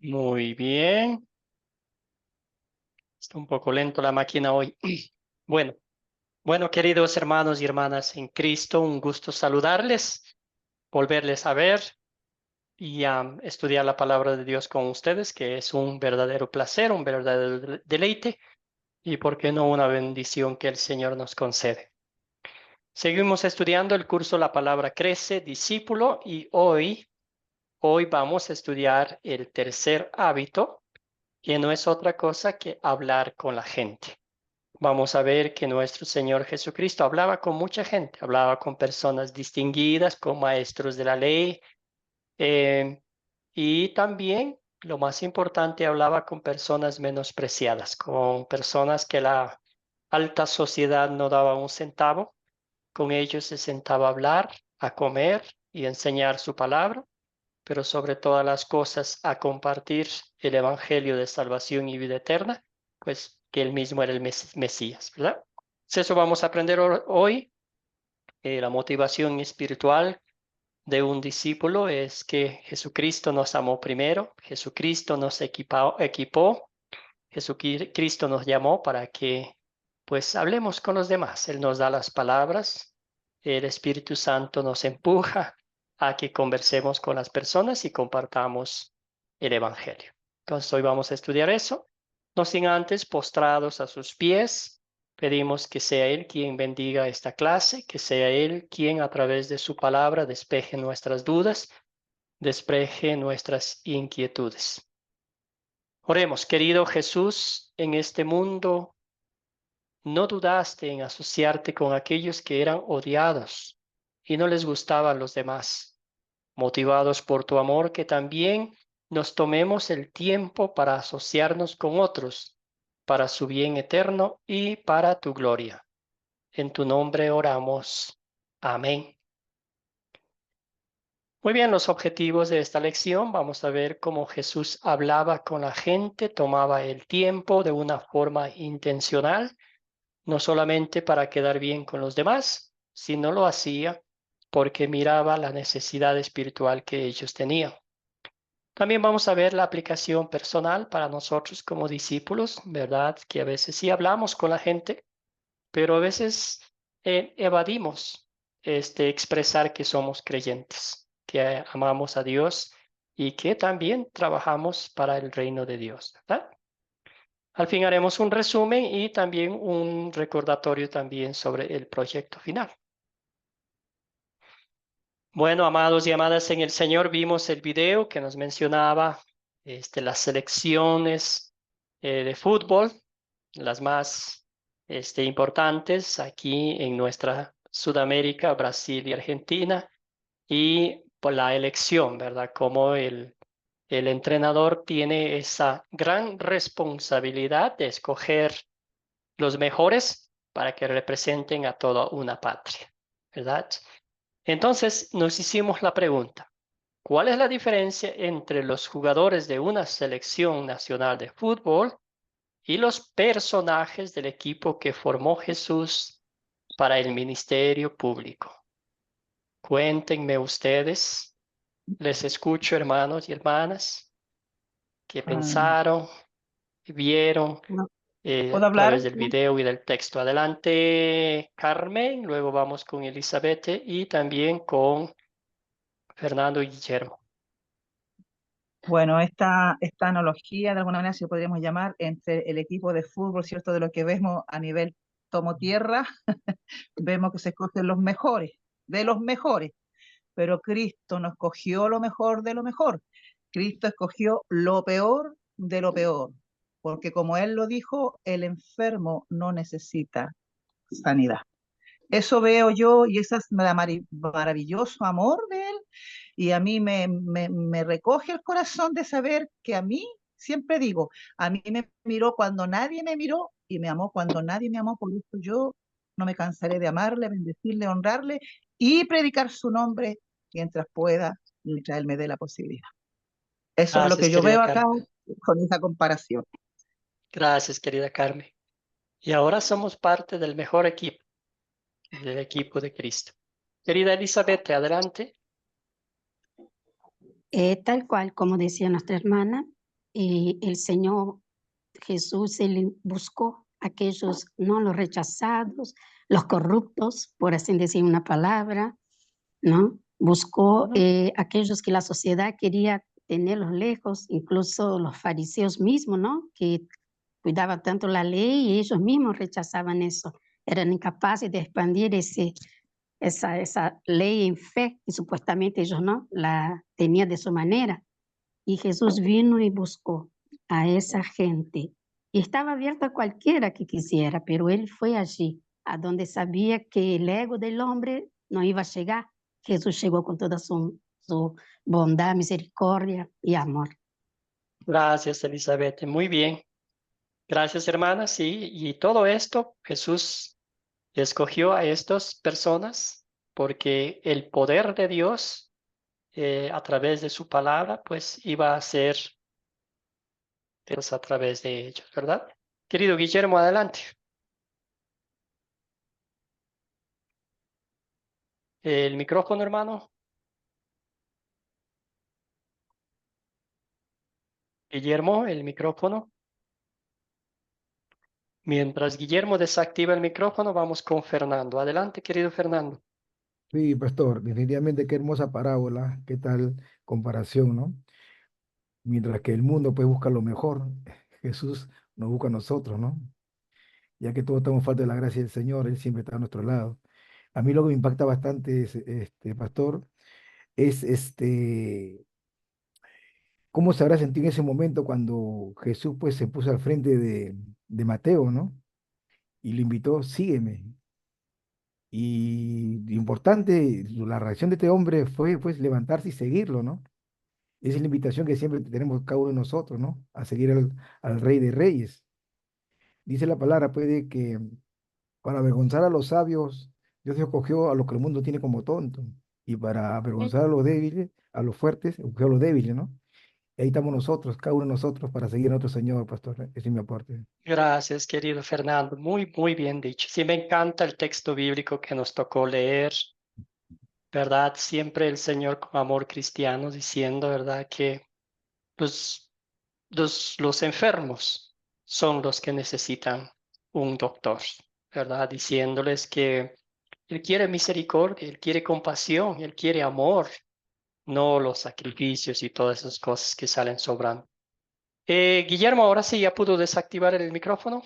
Muy bien. Está un poco lento la máquina hoy. Bueno, bueno, queridos hermanos y hermanas en Cristo, un gusto saludarles, volverles a ver y a estudiar la palabra de Dios con ustedes, que es un verdadero placer, un verdadero deleite y, por qué no, una bendición que el Señor nos concede. Seguimos estudiando el curso La Palabra Crece, Discípulo, y hoy vamos a estudiar el tercer hábito, que no es otra cosa que hablar con la gente. Vamos a ver que nuestro Señor Jesucristo hablaba con mucha gente, hablaba con personas distinguidas, con maestros de la ley, eh, y también, lo más importante, hablaba con personas menospreciadas, con personas que la alta sociedad no daba un centavo. Con ellos se sentaba a hablar, a comer y enseñar su palabra, pero sobre todas las cosas a compartir el evangelio de salvación y vida eterna, pues que él mismo era el Mesías, ¿verdad? Pues eso vamos a aprender hoy. La motivación espiritual de un discípulo es que Jesucristo nos amó primero, Jesucristo nos equipó, Jesucristo nos llamó para que pues hablemos con los demás. Él nos da las palabras, el Espíritu Santo nos empuja a que conversemos con las personas y compartamos el Evangelio. Entonces hoy vamos a estudiar eso, no sin antes postrados a sus pies. Pedimos que sea Él quien bendiga esta clase, que sea Él quien a través de su palabra despeje nuestras dudas, despeje nuestras inquietudes. Oremos, querido Jesús, en este mundo no dudaste en asociarte con aquellos que eran odiados y no les gustaban los demás. Motivados por tu amor, que también nos tomemos el tiempo para asociarnos con otros, para su bien eterno y para tu gloria. En tu nombre oramos. Amén. Muy bien, los objetivos de esta lección. Vamos a ver cómo Jesús hablaba con la gente, tomaba el tiempo de una forma intencional, no solamente para quedar bien con los demás, sino lo hacía porque miraba la necesidad espiritual que ellos tenían. También vamos a ver la aplicación personal para nosotros como discípulos, ¿verdad? Que a veces sí hablamos con la gente, pero a veces evadimos expresar que somos creyentes, que amamos a Dios y que también trabajamos para el reino de Dios, ¿verdad? Al fin haremos un resumen y también un recordatorio también sobre el proyecto final. Bueno, amados y amadas en el Señor, vimos el video que nos mencionaba las selecciones de fútbol, las más importantes aquí en nuestra Sudamérica, Brasil y Argentina, y por la elección, ¿verdad? Como el entrenador tiene esa gran responsabilidad de escoger los mejores para que representen a toda una patria, ¿verdad? Entonces nos hicimos la pregunta, ¿cuál es la diferencia entre los jugadores de una selección nacional de fútbol y los personajes del equipo que formó Jesús para el ministerio público? Cuéntenme ustedes, les escucho, hermanos y hermanas, qué Ah, pensaron, qué vieron ¿no a puedo hablar? través del video y del texto. Adelante, Carmen, luego vamos con Elizabeth y también con Fernando y Guillermo. Bueno, esta analogía, de alguna manera, si lo podríamos llamar, entre el equipo de fútbol, ¿cierto? De lo que vemos a nivel tomo tierra, vemos que se escogen los mejores, de los mejores, pero Cristo no escogió lo mejor de lo mejor. Cristo escogió lo peor de lo peor, porque como Él lo dijo, el enfermo no necesita sanidad. Eso veo yo y ese es el maravilloso amor de Él. Y a mí me recoge el corazón de saber que a mí, siempre digo, a mí me miró cuando nadie me miró y me amó cuando nadie me amó. Por eso yo no me cansaré de amarle, bendecirle, honrarle y predicar su nombre mientras pueda, mientras Él me dé la posibilidad. Eso es lo Gracias, que yo querida veo acá Carmen. con esa comparación. Gracias, querida Carmen. Y ahora somos parte del mejor equipo, del equipo de Cristo. Querida Elizabeth, adelante. Tal cual, como decía nuestra hermana, el Señor Jesús, él buscó a aquellos, no los rechazados, los corruptos, por así decir una palabra, ¿no? Buscó aquellos que la sociedad quería tenerlos lejos, incluso los fariseos mismos, ¿no? Que cuidaban tanto la ley y ellos mismos rechazaban eso. Eran incapaces de expandir esa ley en fe y supuestamente ellos no la tenían de su manera. Y Jesús vino y buscó a esa gente. Y estaba abierto a cualquiera que quisiera, pero él fue allí, a donde sabía que el ego del hombre no iba a llegar. Jesús llegó con toda su bondad, misericordia y amor. Gracias, Elizabeth. Muy bien. Gracias, hermanas. Sí, y todo esto, Jesús escogió a estas personas porque el poder de Dios a través de su palabra, pues iba a ser Dios a través de ellos, ¿verdad? Querido Guillermo, adelante. El micrófono, hermano. Guillermo, el micrófono. Mientras Guillermo desactiva el micrófono, vamos con Fernando. Adelante, querido Fernando. Sí, pastor, definitivamente qué hermosa parábola, qué tal comparación, ¿no? Mientras que el mundo pues busca lo mejor, Jesús nos busca a nosotros, ¿no? Ya que todos estamos falta de la gracia del Señor, Él siempre está a nuestro lado. A mí lo que me impacta bastante, pastor, es cómo se habrá sentido en ese momento cuando Jesús pues se puso al frente de Mateo, ¿no? Y le invitó, sígueme. Y importante, la reacción de este hombre fue pues levantarse y seguirlo, ¿no? Esa es la invitación que siempre tenemos cada uno de nosotros, ¿no? A seguir al Rey de Reyes. Dice la palabra, puede que para avergonzar a los sabios, Dios escogió a lo que el mundo tiene como tonto. Y para avergonzar a los débiles, a los fuertes, escogió a los débiles, ¿no? Y ahí estamos nosotros, cada uno de nosotros, para seguir a nuestro Señor, pastor. Ese es mi aporte. Gracias, querido Fernando. Muy, muy bien dicho. Sí, me encanta el texto bíblico que nos tocó leer, ¿verdad? Siempre el Señor con amor cristiano diciendo, ¿verdad? Que los, los enfermos son los que necesitan un doctor, ¿verdad? Diciéndoles que Él quiere misericordia, Él quiere compasión, Él quiere amor, no los sacrificios y todas esas cosas que salen sobrando. Guillermo, ahora sí ya pudo desactivar el micrófono.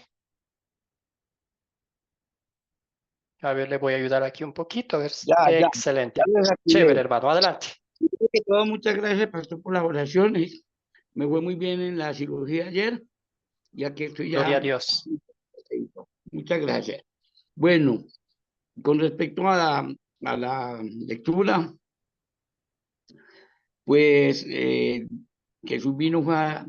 A ver, le voy a ayudar aquí un poquito. A ver. Ya, Excelente. ya lo Chévere, desactivé. hermano. Adelante. Primero que todo, muchas gracias, pastor, por las oraciones. Me fue muy bien en la cirugía ayer, ya que estoy Gloria a ya. Dios. Muchas gracias. Bueno, con respecto a la lectura, pues Jesús vino a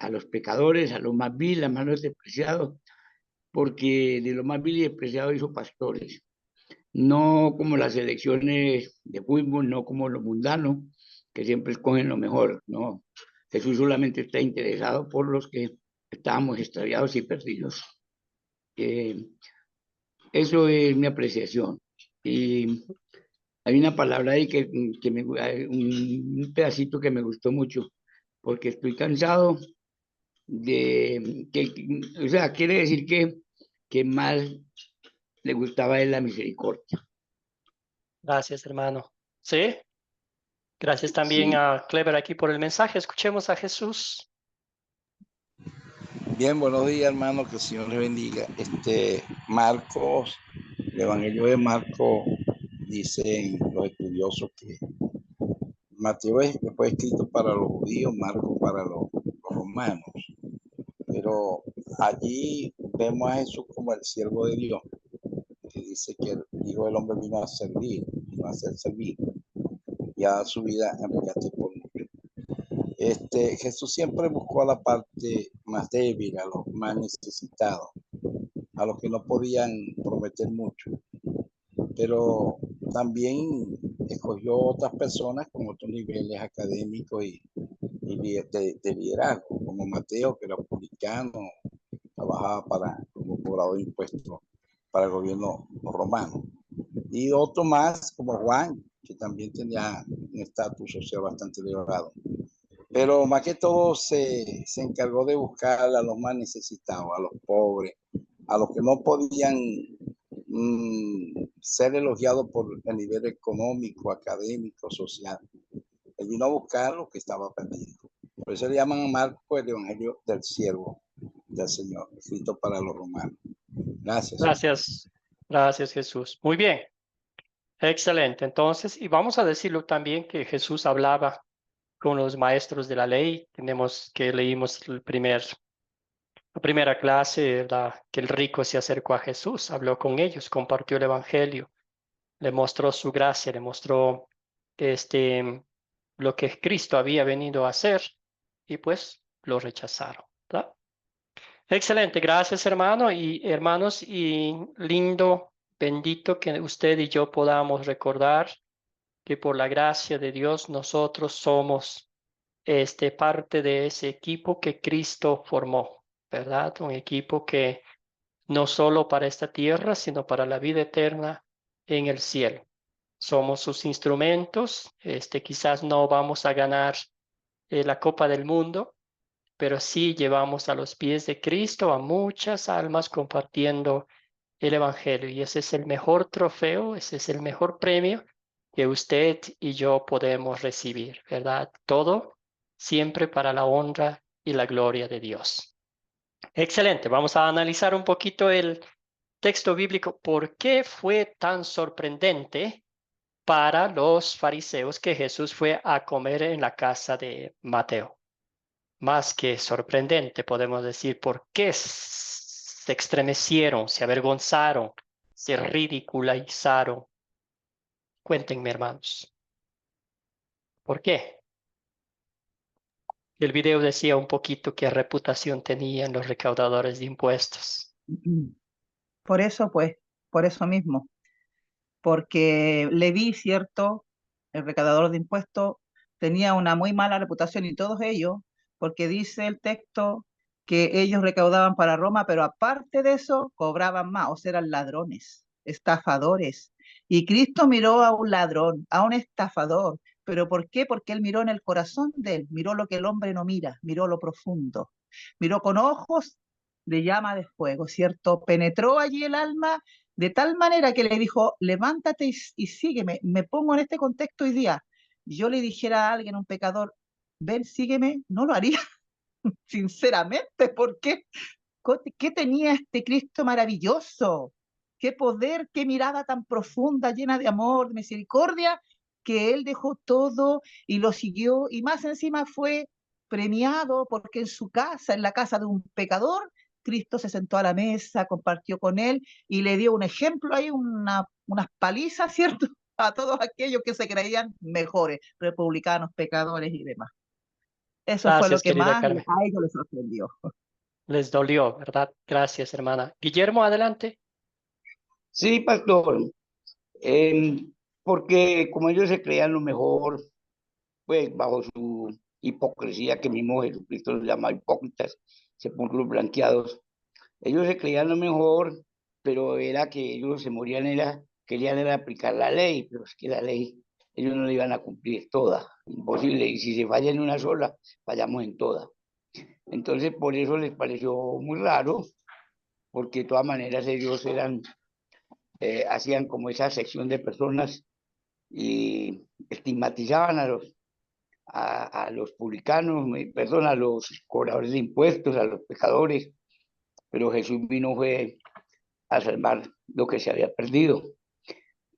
los pecadores, a los más viles, a los más despreciados, porque de los más viles y despreciados hizo pastores. No como las selecciones de fútbol, no como los mundanos, que siempre escogen lo mejor, no. Jesús solamente está interesado por los que estábamos extraviados y perdidos. Eso es mi apreciación. Y hay una palabra ahí hay un pedacito que me gustó mucho, porque estoy cansado o sea, quiere decir que más le gustaba a él la misericordia. Gracias, hermano. Sí. Gracias también Sí. a Clever aquí por el mensaje. Escuchemos a Jesús. Bien, buenos días, hermano, que el Señor le bendiga. Marcos, el Evangelio de Marcos, dicen los estudiosos que Mateo fue escrito para los judíos, Marcos para los romanos. Pero allí vemos a Jesús como el siervo de Dios, que dice que el Hijo del Hombre vino a servir, vino a ser servido y a dar su vida en rescate por muchos. Jesús siempre buscó a la parte más débil, a los más necesitados, a los que no podían prometer mucho, pero también escogió otras personas con otros niveles académicos y de liderazgo, como Mateo, que era publicano, trabajaba como cobrador de impuestos para el gobierno romano, y otro más como Juan, que también tenía un estatus social bastante elevado. pero más que todo se encargó de buscar a los más necesitados, a los pobres, a los que no podían ser elogiados por el nivel económico, académico, social. Él vino a buscar lo que estaba perdido. Por eso le llaman a Marco el Evangelio del Siervo del Señor, escrito para los romanos. Gracias. Gracias, gracias Jesús. Muy bien, excelente. Entonces, y vamos a decirlo también que Jesús hablaba con los maestros de la ley. Tenemos que leímos la primera clase, que el rico se acercó a Jesús, habló con ellos, compartió el Evangelio, le mostró su gracia, le mostró lo que Cristo había venido a hacer y pues lo rechazaron, ¿verdad? Excelente, gracias hermano y hermanos, y lindo, bendito que usted y yo podamos recordar que por la gracia de Dios nosotros somos parte de ese equipo que Cristo formó, ¿verdad? Un equipo que no solo para esta tierra, sino para la vida eterna en el cielo. Somos sus instrumentos, quizás no vamos a ganar la Copa del Mundo, pero sí llevamos a los pies de Cristo a muchas almas compartiendo el Evangelio. Y ese es el mejor trofeo, ese es el mejor premio que usted y yo podemos recibir, ¿verdad? Todo siempre para la honra y la gloria de Dios. Excelente, vamos a analizar un poquito el texto bíblico. ¿Por qué fue tan sorprendente para los fariseos que Jesús fue a comer en la casa de Mateo? Más que sorprendente, podemos decir, ¿por qué se estremecieron, se avergonzaron, se ridiculizaron? Cuéntenme, hermanos. ¿Por qué? El video decía un poquito qué reputación tenían los recaudadores de impuestos. Por eso, pues, por eso mismo, porque Leví, cierto, el recaudador de impuestos, tenía una muy mala reputación y todos ellos, porque dice el texto que ellos recaudaban para Roma, pero aparte de eso cobraban más, o sea, eran ladrones, estafadores. Y Cristo miró a un ladrón, a un estafador. ¿Pero por qué? Porque él miró en el corazón de él, miró lo que el hombre no mira, miró lo profundo, miró con ojos de llama de fuego, ¿cierto? Penetró allí el alma de tal manera que le dijo, levántate y sígueme. Me pongo en este contexto hoy día. Yo le dijera a alguien, un pecador, ven, sígueme, no lo haría, sinceramente. ¿Por qué? ¿Qué tenía este Cristo maravilloso? ¿Qué poder, qué mirada tan profunda, llena de amor, de misericordia, que él dejó todo y lo siguió? Y más encima fue premiado porque en su casa, en la casa de un pecador, Cristo se sentó a la mesa, compartió con él y le dio un ejemplo ahí, unas palizas, ¿cierto? A todos aquellos que se creían mejores, republicanos, pecadores y demás. Eso fue lo Gracias, que querida más Carmen. a ellos les sorprendió. Les dolió, ¿verdad? Gracias, hermana. Guillermo, adelante. Sí, pastor, porque como ellos se creían lo mejor, pues bajo su hipocresía, que mismo Jesucristo los llama hipócritas, sepulcros blanqueados, ellos se creían lo mejor, pero era que ellos se morían, querían era aplicar la ley, pero es que la ley ellos no la iban a cumplir toda, imposible, y si se falla en una sola, fallamos en toda. Entonces por eso les pareció muy raro, porque de todas maneras ellos hacían como esa sección de personas y estigmatizaban a los publicanos, perdón, a los cobradores de impuestos, a los pecadores, pero Jesús vino fue a salvar lo que se había perdido.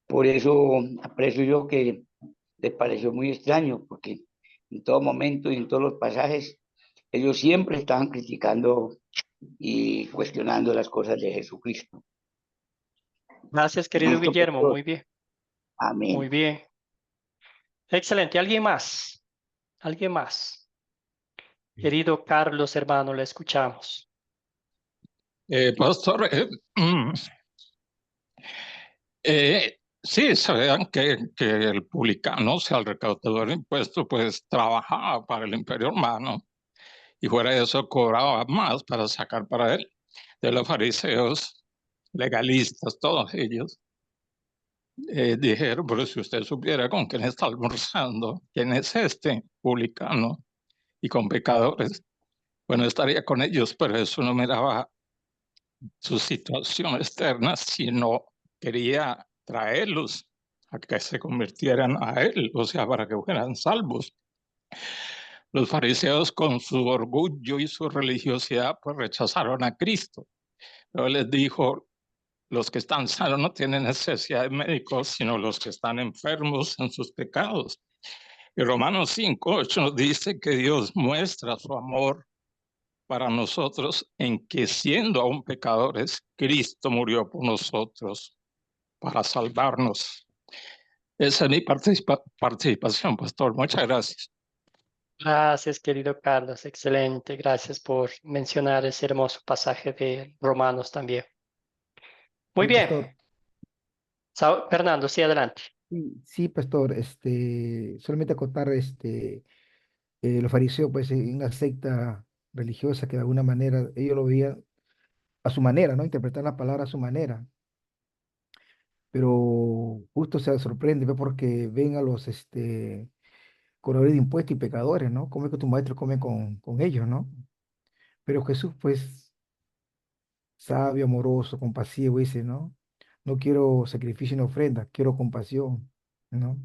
Por eso aprecio yo que les pareció muy extraño, porque en todo momento y en todos los pasajes, ellos siempre estaban criticando y cuestionando las cosas de Jesucristo. Gracias, querido Listo, Guillermo. pastor. Muy bien, muy Amén. bien. Excelente. ¿Alguien más? ¿Alguien más? Querido Carlos, hermano, le escuchamos. Pastor, sí, sabían que el publicano, o sea, el recaudador de impuestos, pues trabajaba para el imperio romano y fuera de eso cobraba más para sacar para él. De los fariseos, legalistas, todos ellos, dijeron, pero si usted supiera con quién está almorzando, quién es este publicano, y con pecadores. Bueno, estaría con ellos, pero eso no miraba su situación externa, sino quería traerlos a que se convirtieran a él, o sea, para que fueran salvos. Los fariseos, con su orgullo y su religiosidad, pues rechazaron a Cristo. Pero él les dijo, los que están sanos no tienen necesidad de médicos, sino los que están enfermos en sus pecados. Y Romanos 5:8 nos dice que Dios muestra su amor para nosotros en que, siendo aún pecadores, Cristo murió por nosotros para salvarnos. Esa es mi participación, pastor. Muchas gracias. Gracias, querido Carlos. Excelente. Gracias por mencionar ese hermoso pasaje de Romanos también. Muy Sí, bien. pastor. Fernando, sí, adelante. Sí, pastor, solamente acotar, los fariseos, pues, en una secta religiosa que de alguna manera ellos lo veían a su manera, ¿no? Interpretar la palabra a su manera. Pero justo se sorprende, ¿ve? Porque ven a los, cobradores de impuestos y pecadores, ¿no? Come con tu maestro, come con ellos, ¿no? Pero Jesús, pues, sabio, amoroso, compasivo, dice, ¿no? No quiero sacrificio ni ofrenda, quiero compasión, ¿no?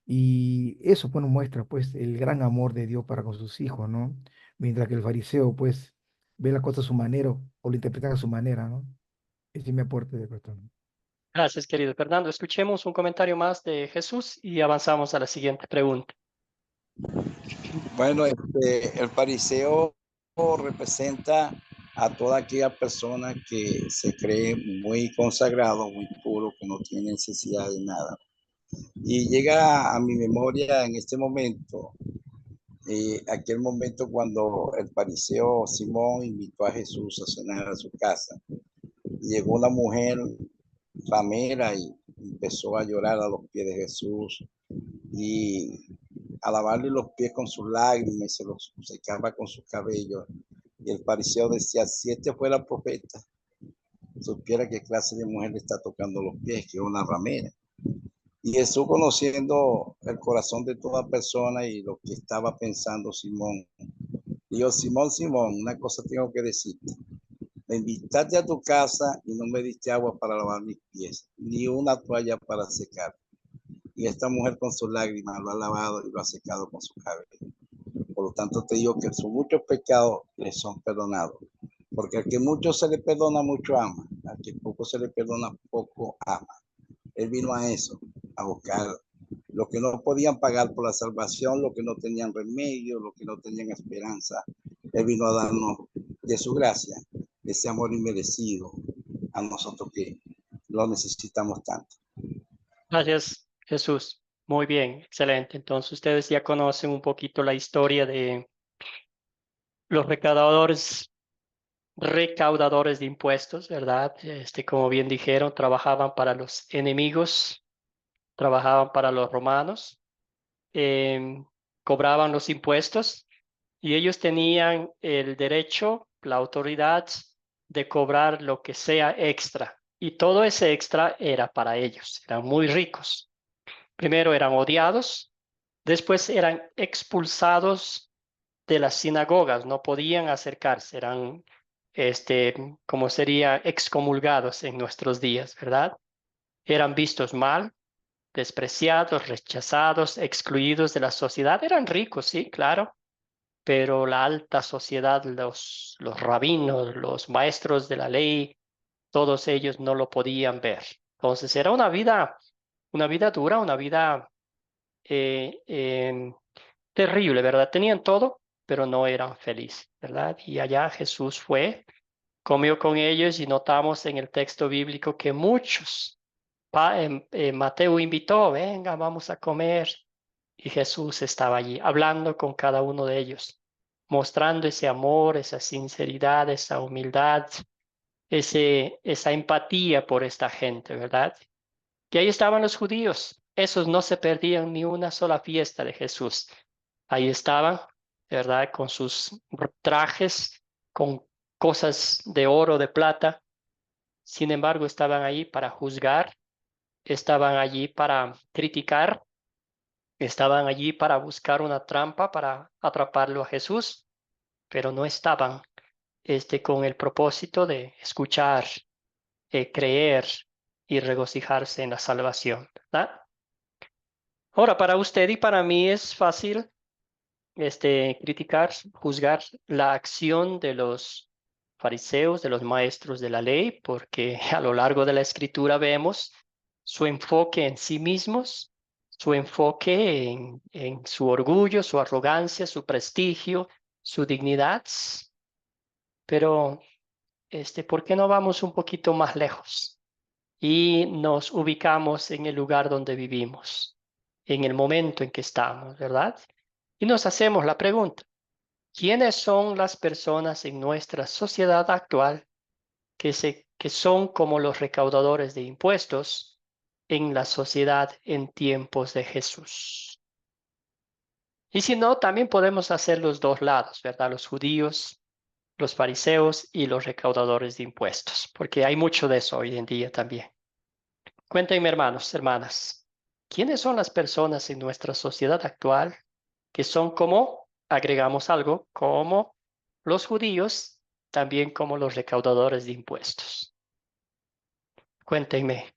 Y eso, pues, nos muestra, pues, el gran amor de Dios para con sus hijos, ¿no? Mientras que el fariseo, pues, ve la cosa a su manera o lo interpreta a su manera, ¿no? Ese es mi aporte de pastor. Gracias, querido Fernando. Escuchemos un comentario más de Jesús y avanzamos a la siguiente pregunta. Bueno, el fariseo representa a toda aquella persona que se cree muy consagrado, muy puro, que no tiene necesidad de nada. Y llega a mi memoria en este momento, aquel momento cuando el fariseo Simón invitó a Jesús a cenar a su casa. Llegó una mujer ramera y empezó a llorar a los pies de Jesús y a lavarle los pies con sus lágrimas y se los secaba con sus cabellos. Y el fariseo decía, si este fuera profeta, supiera qué clase de mujer le está tocando los pies, que es una ramera. Y Jesús, conociendo el corazón de toda persona y lo que estaba pensando Simón, dijo, Simón, Simón, una cosa tengo que decirte. Me invitaste a tu casa y no me diste agua para lavar mis pies, ni una toalla para secar. Y esta mujer con sus lágrimas lo ha lavado y lo ha secado con su cabello. Por lo tanto te digo que sus muchos pecados le son perdonados. Porque al que mucho se le perdona, mucho ama. Al que poco se le perdona, poco ama. Él vino a eso, a buscar lo que no podían pagar por la salvación, lo que no tenían remedio, lo que no tenían esperanza. Él vino a darnos de su gracia, ese amor inmerecido a nosotros que lo necesitamos tanto. Gracias, Jesús. Muy bien, excelente. Entonces ustedes ya conocen un poquito la historia de los recaudadores de impuestos, ¿verdad? Como bien dijeron, trabajaban para los enemigos, trabajaban para los romanos, em, cobraban los impuestos y ellos tenían el derecho, la autoridad de cobrar lo que sea extra. Y todo ese extra era para ellos, eran muy ricos. Primero eran odiados, después eran expulsados de las sinagogas, no podían acercarse, eran, como sería, excomulgados en nuestros días, ¿verdad? Eran vistos mal, despreciados, rechazados, excluidos de la sociedad. Eran ricos, sí, claro, pero la alta sociedad, los rabinos, los maestros de la ley, todos ellos no lo podían ver. Entonces era una vida dura, una vida eh, em, terrible, ¿verdad? Tenían todo, pero no eran felices, ¿verdad? Y allá Jesús fue, comió con ellos y notamos en el texto bíblico que muchos, Mateo invitó, venga, vamos a comer. Y Jesús estaba allí hablando con cada uno de ellos, mostrando ese amor, esa sinceridad, esa humildad, esa empatía por esta gente, ¿verdad? Y ahí estaban los judíos. Esos no se perdían ni una sola fiesta de Jesús. Ahí estaban, ¿verdad? Con sus trajes, con cosas de oro, de plata. Sin embargo, estaban ahí para juzgar, estaban allí para criticar, estaban allí para buscar una trampa para atraparlo a Jesús, pero no estaban con el propósito de escuchar, creer y regocijarse en la salvación, ¿verdad? Ahora, para usted y para mí es fácil criticar, juzgar la acción de los fariseos, de los maestros de la ley, porque a lo largo de la escritura vemos su enfoque en sí mismos, su enfoque en su orgullo, su arrogancia, su prestigio, su dignidad. Pero, ¿por qué no vamos un poquito más lejos y nos ubicamos en el lugar donde vivimos, en el momento en que estamos, ¿verdad? Y nos hacemos la pregunta, ¿quiénes son las personas en nuestra sociedad actual que son como los recaudadores de impuestos en la sociedad en tiempos de Jesús? Y si no, también podemos hacer los dos lados, ¿verdad? Los judíos, los fariseos y los recaudadores de impuestos, porque hay mucho de eso hoy en día también. Cuéntenme, hermanos, hermanas, ¿quiénes son las personas en nuestra sociedad actual que son como, agregamos algo, como los judíos, también como los recaudadores de impuestos? Cuéntenme.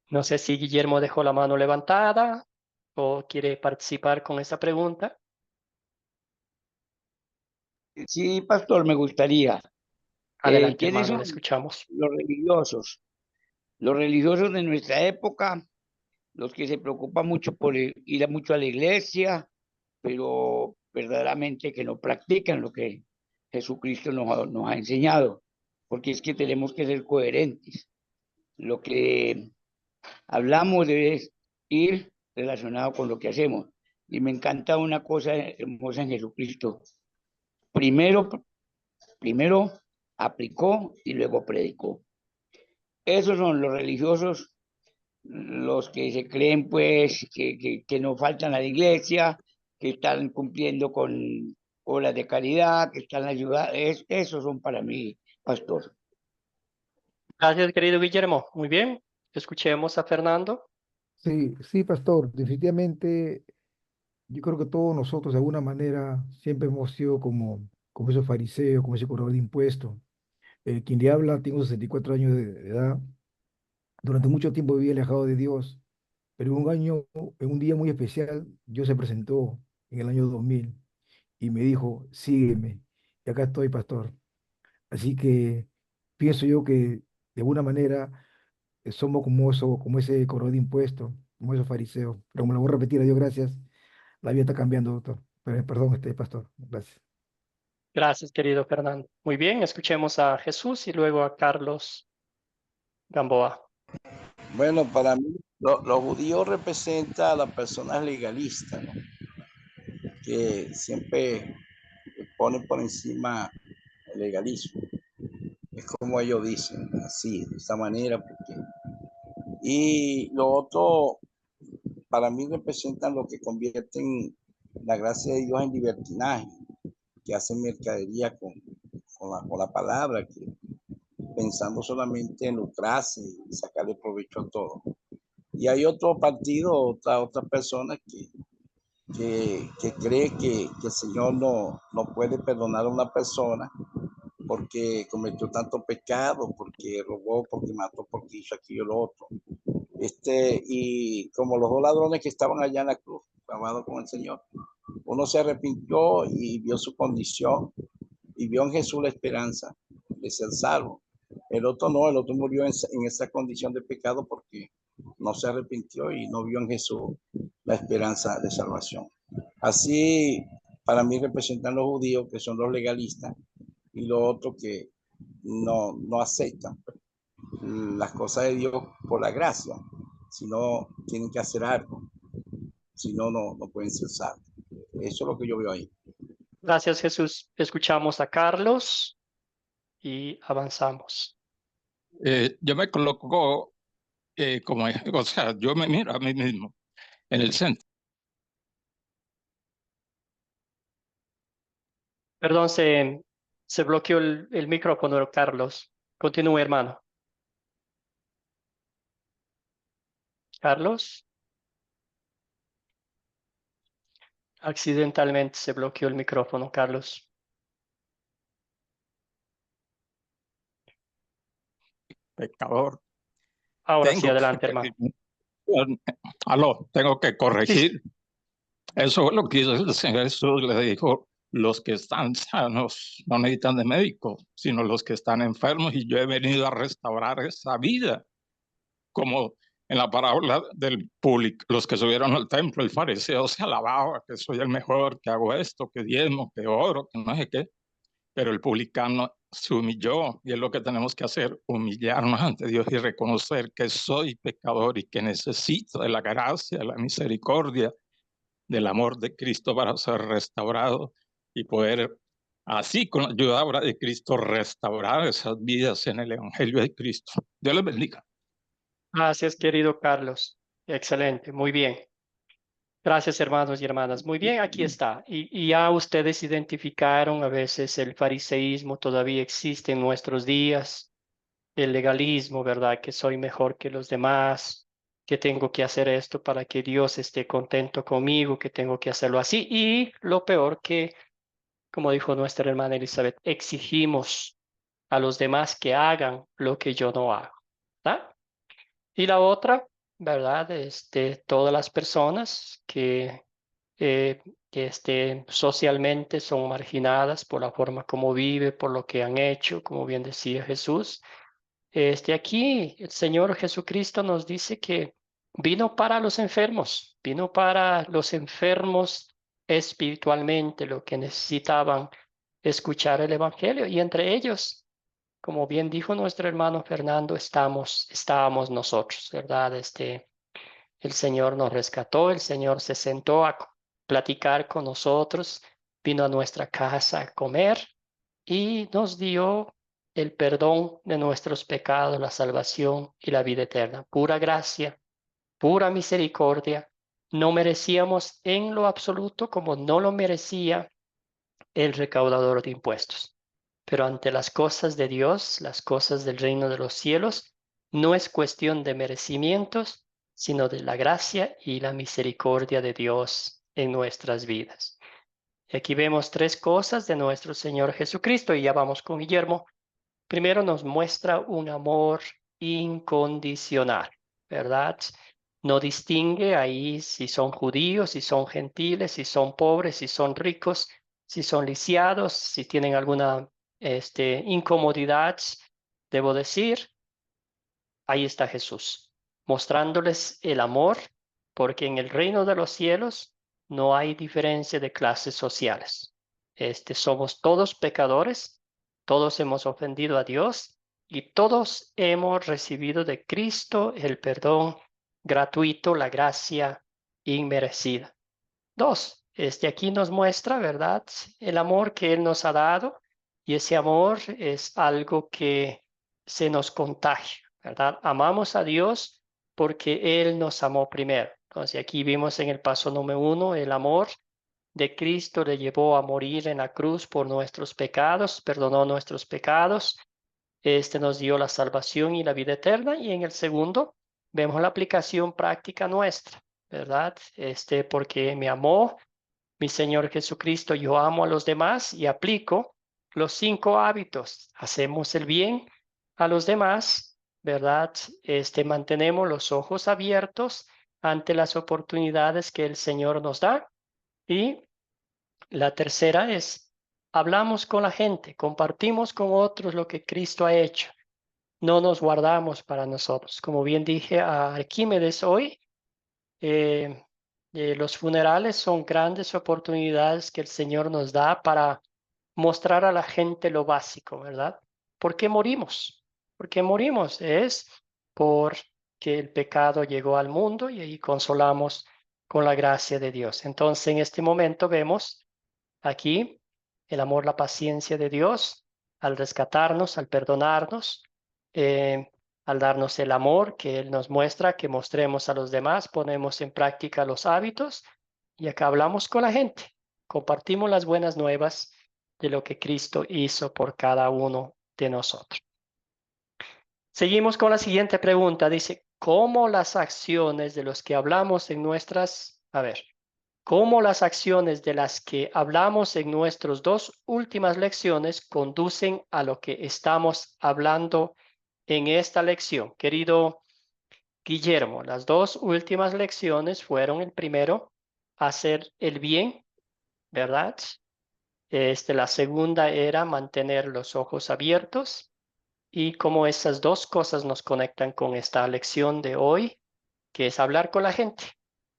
No sé si Guillermo dejó la mano levantada o quiere participar con esa pregunta. Sí, pastor, me gustaría. Adelante, ¿Quiénes hermano, le son escuchamos. los religiosos? Los religiosos de nuestra época, los que se preocupan mucho por ir mucho a la iglesia, pero verdaderamente que no practican lo que Jesucristo nos ha enseñado, porque es que tenemos que ser coherentes. Lo que hablamos debe ir relacionado con lo que hacemos. Y me encanta una cosa hermosa en Jesucristo. Primero aplicó y luego predicó. Esos son los religiosos, los que se creen pues que no faltan a la iglesia, que están cumpliendo con obras de caridad, que están ayudando. Esos son para mí, pastor. Gracias, querido Guillermo. Muy bien. Escuchemos a Fernando. Sí, sí, pastor, definitivamente yo creo que todos nosotros de alguna manera siempre hemos sido como esos fariseos, como ese cobrador de impuestos. Quien le habla, tengo 64 años de edad. Durante mucho tiempo viví alejado de Dios, pero en un día muy especial, Dios se presentó en el año 2000 y me dijo, sígueme. Y acá estoy, pastor. Así que pienso yo que de alguna manera somos como ese cobrador de impuestos, como esos fariseos. Pero como le voy a repetir a Dios gracias, la vida está cambiando, doctor. Perdón, pastor. Gracias. Gracias, querido Fernando. Muy bien, escuchemos a Jesús y luego a Carlos Gamboa. Bueno, para mí, los judíos representan a las personas legalistas, ¿no? Que siempre ponen por encima el legalismo. Es como ellos dicen, así, de esta manera. Y lo otro, para mí, representan lo que convierten la gracia de Dios en libertinaje, que hacen mercadería con la palabra, que pensando solamente en lucrarse y sacarle provecho a todo. Y hay otro partido, otra persona que cree que el Señor no puede perdonar a una persona porque cometió tanto pecado, porque robó, porque mató, porque hizo aquello y lo otro. Y como los dos ladrones que estaban allá en la cruz, clavados con el Señor, uno se arrepintió y vio su condición y vio en Jesús la esperanza de ser salvo. El otro no, el otro murió en esa condición de pecado porque no se arrepintió y no vio en Jesús la esperanza de salvación. Así, para mí representan los judíos, que son los legalistas, y los otros que no aceptan las cosas de Dios por la gracia, sino tienen que hacer algo, si no, no pueden ser salvos. Eso es lo que yo veo ahí. Gracias, Jesús. Escuchamos a Carlos y avanzamos. Yo me coloco o sea, yo me miro a mí mismo en el centro. Perdón, se bloqueó el micrófono, Carlos. Continúe, hermano. Carlos. Accidentalmente se bloqueó el micrófono, Carlos. Pecador. Ahora sí, Tengo que adelante, hermano. Aló, tengo que Sí, corregir. Eso es lo que hizo el Señor Jesús. Le dijo, los que están sanos no necesitan de médico, sino los que están enfermos. Y yo he venido a restaurar esa vida. Como en la parábola del público, los que subieron al templo, el fariseo se alababa que soy el mejor, que hago esto, que diezmo, que oro, que no sé qué. Pero el publicano se humilló y es lo que tenemos que hacer, humillarnos ante Dios y reconocer que soy pecador y que necesito de la gracia, de la misericordia, del amor de Cristo para ser restaurado y poder, así con la ayuda ahora de Cristo, restaurar esas vidas en el Evangelio de Cristo. Dios les bendiga. gracias, querido Carlos. Excelente, muy bien. Gracias, hermanos y hermanas. Muy bien, aquí está. Y ya ustedes identificaron, a veces el fariseísmo todavía existe en nuestros días, el legalismo, ¿verdad? Que soy mejor que los demás, que tengo que hacer esto para que Dios esté contento conmigo, que tengo que hacerlo así. Y lo peor que, como dijo nuestra hermana Elizabeth, exigimos a los demás que hagan lo que yo no hago, ¿verdad? Y la otra, ¿verdad? Todas las personas eh, que socialmente son marginadas por la forma como vive, por lo que han hecho, como bien decía Jesús. Aquí el Señor Jesucristo nos dice que vino para los enfermos, vino para los enfermos espiritualmente, lo que necesitaban escuchar el Evangelio. Y entre ellos, como bien dijo nuestro hermano Fernando, estábamos nosotros, ¿verdad? El Señor nos rescató, el Señor se sentó a platicar con nosotros, vino a nuestra casa a comer y nos dio el perdón de nuestros pecados, la salvación y la vida eterna. Pura gracia, pura misericordia. No merecíamos en lo absoluto como no lo merecía el recaudador de impuestos. Pero ante las cosas de Dios, las cosas del reino de los cielos, no es cuestión de merecimientos, sino de la gracia y la misericordia de Dios en nuestras vidas. Y aquí vemos tres cosas de nuestro Señor Jesucristo y ya vamos con Guillermo. Primero nos muestra un amor incondicional, ¿verdad? No distingue ahí si son judíos, si son gentiles, si son pobres, si son ricos, si son lisiados, si tienen alguna incomodidad. Debo decir, ahí está Jesús, mostrándoles el amor, porque en el reino de los cielos no hay diferencia de clases sociales. Somos todos pecadores, todos hemos ofendido a Dios y todos hemos recibido de Cristo el perdón gratuito, la gracia inmerecida. Dos, aquí nos muestra, ¿verdad?, el amor que Él nos ha dado y ese amor es algo que se nos contagia, ¿verdad? Amamos a Dios porque Él nos amó primero. Entonces aquí vimos en el paso número 1 el amor de Cristo le llevó a morir en la cruz por nuestros pecados, perdonó nuestros pecados, nos dio la salvación y la vida eterna. Y en el segundo vemos la aplicación práctica nuestra, ¿verdad? Porque me amó mi Señor Jesucristo, yo amo a los demás y aplico los 5 hábitos. Hacemos el bien a los demás, ¿verdad? Mantenemos los ojos abiertos ante las oportunidades que el Señor nos da. Y la tercera es, hablamos con la gente, compartimos con otros lo que Cristo ha hecho. No nos guardamos para nosotros. Como bien dije a Arquímedes hoy, los funerales son grandes oportunidades que el Señor nos da para mostrar a la gente lo básico, ¿verdad? ¿Por qué morimos? ¿Por qué morimos? Es porque el pecado llegó al mundo y ahí consolamos con la gracia de Dios. Entonces, en este momento vemos aquí el amor, la paciencia de Dios al rescatarnos, al perdonarnos, eh, al darnos el amor que Él nos muestra, que mostremos a los demás, ponemos en práctica los hábitos y acá hablamos con la gente, compartimos las buenas nuevas de lo que Cristo hizo por cada uno de nosotros. Seguimos con la siguiente pregunta. Dice, cómo las acciones de los que hablamos en nuestras, cómo las acciones de las que hablamos en nuestras dos últimas lecciones conducen a lo que estamos hablando en esta lección. Querido Guillermo, las dos últimas lecciones fueron el primero, hacer el bien, ¿verdad? La segunda era mantener los ojos abiertos y cómo esas dos cosas nos conectan con esta lección de hoy, que es hablar con la gente.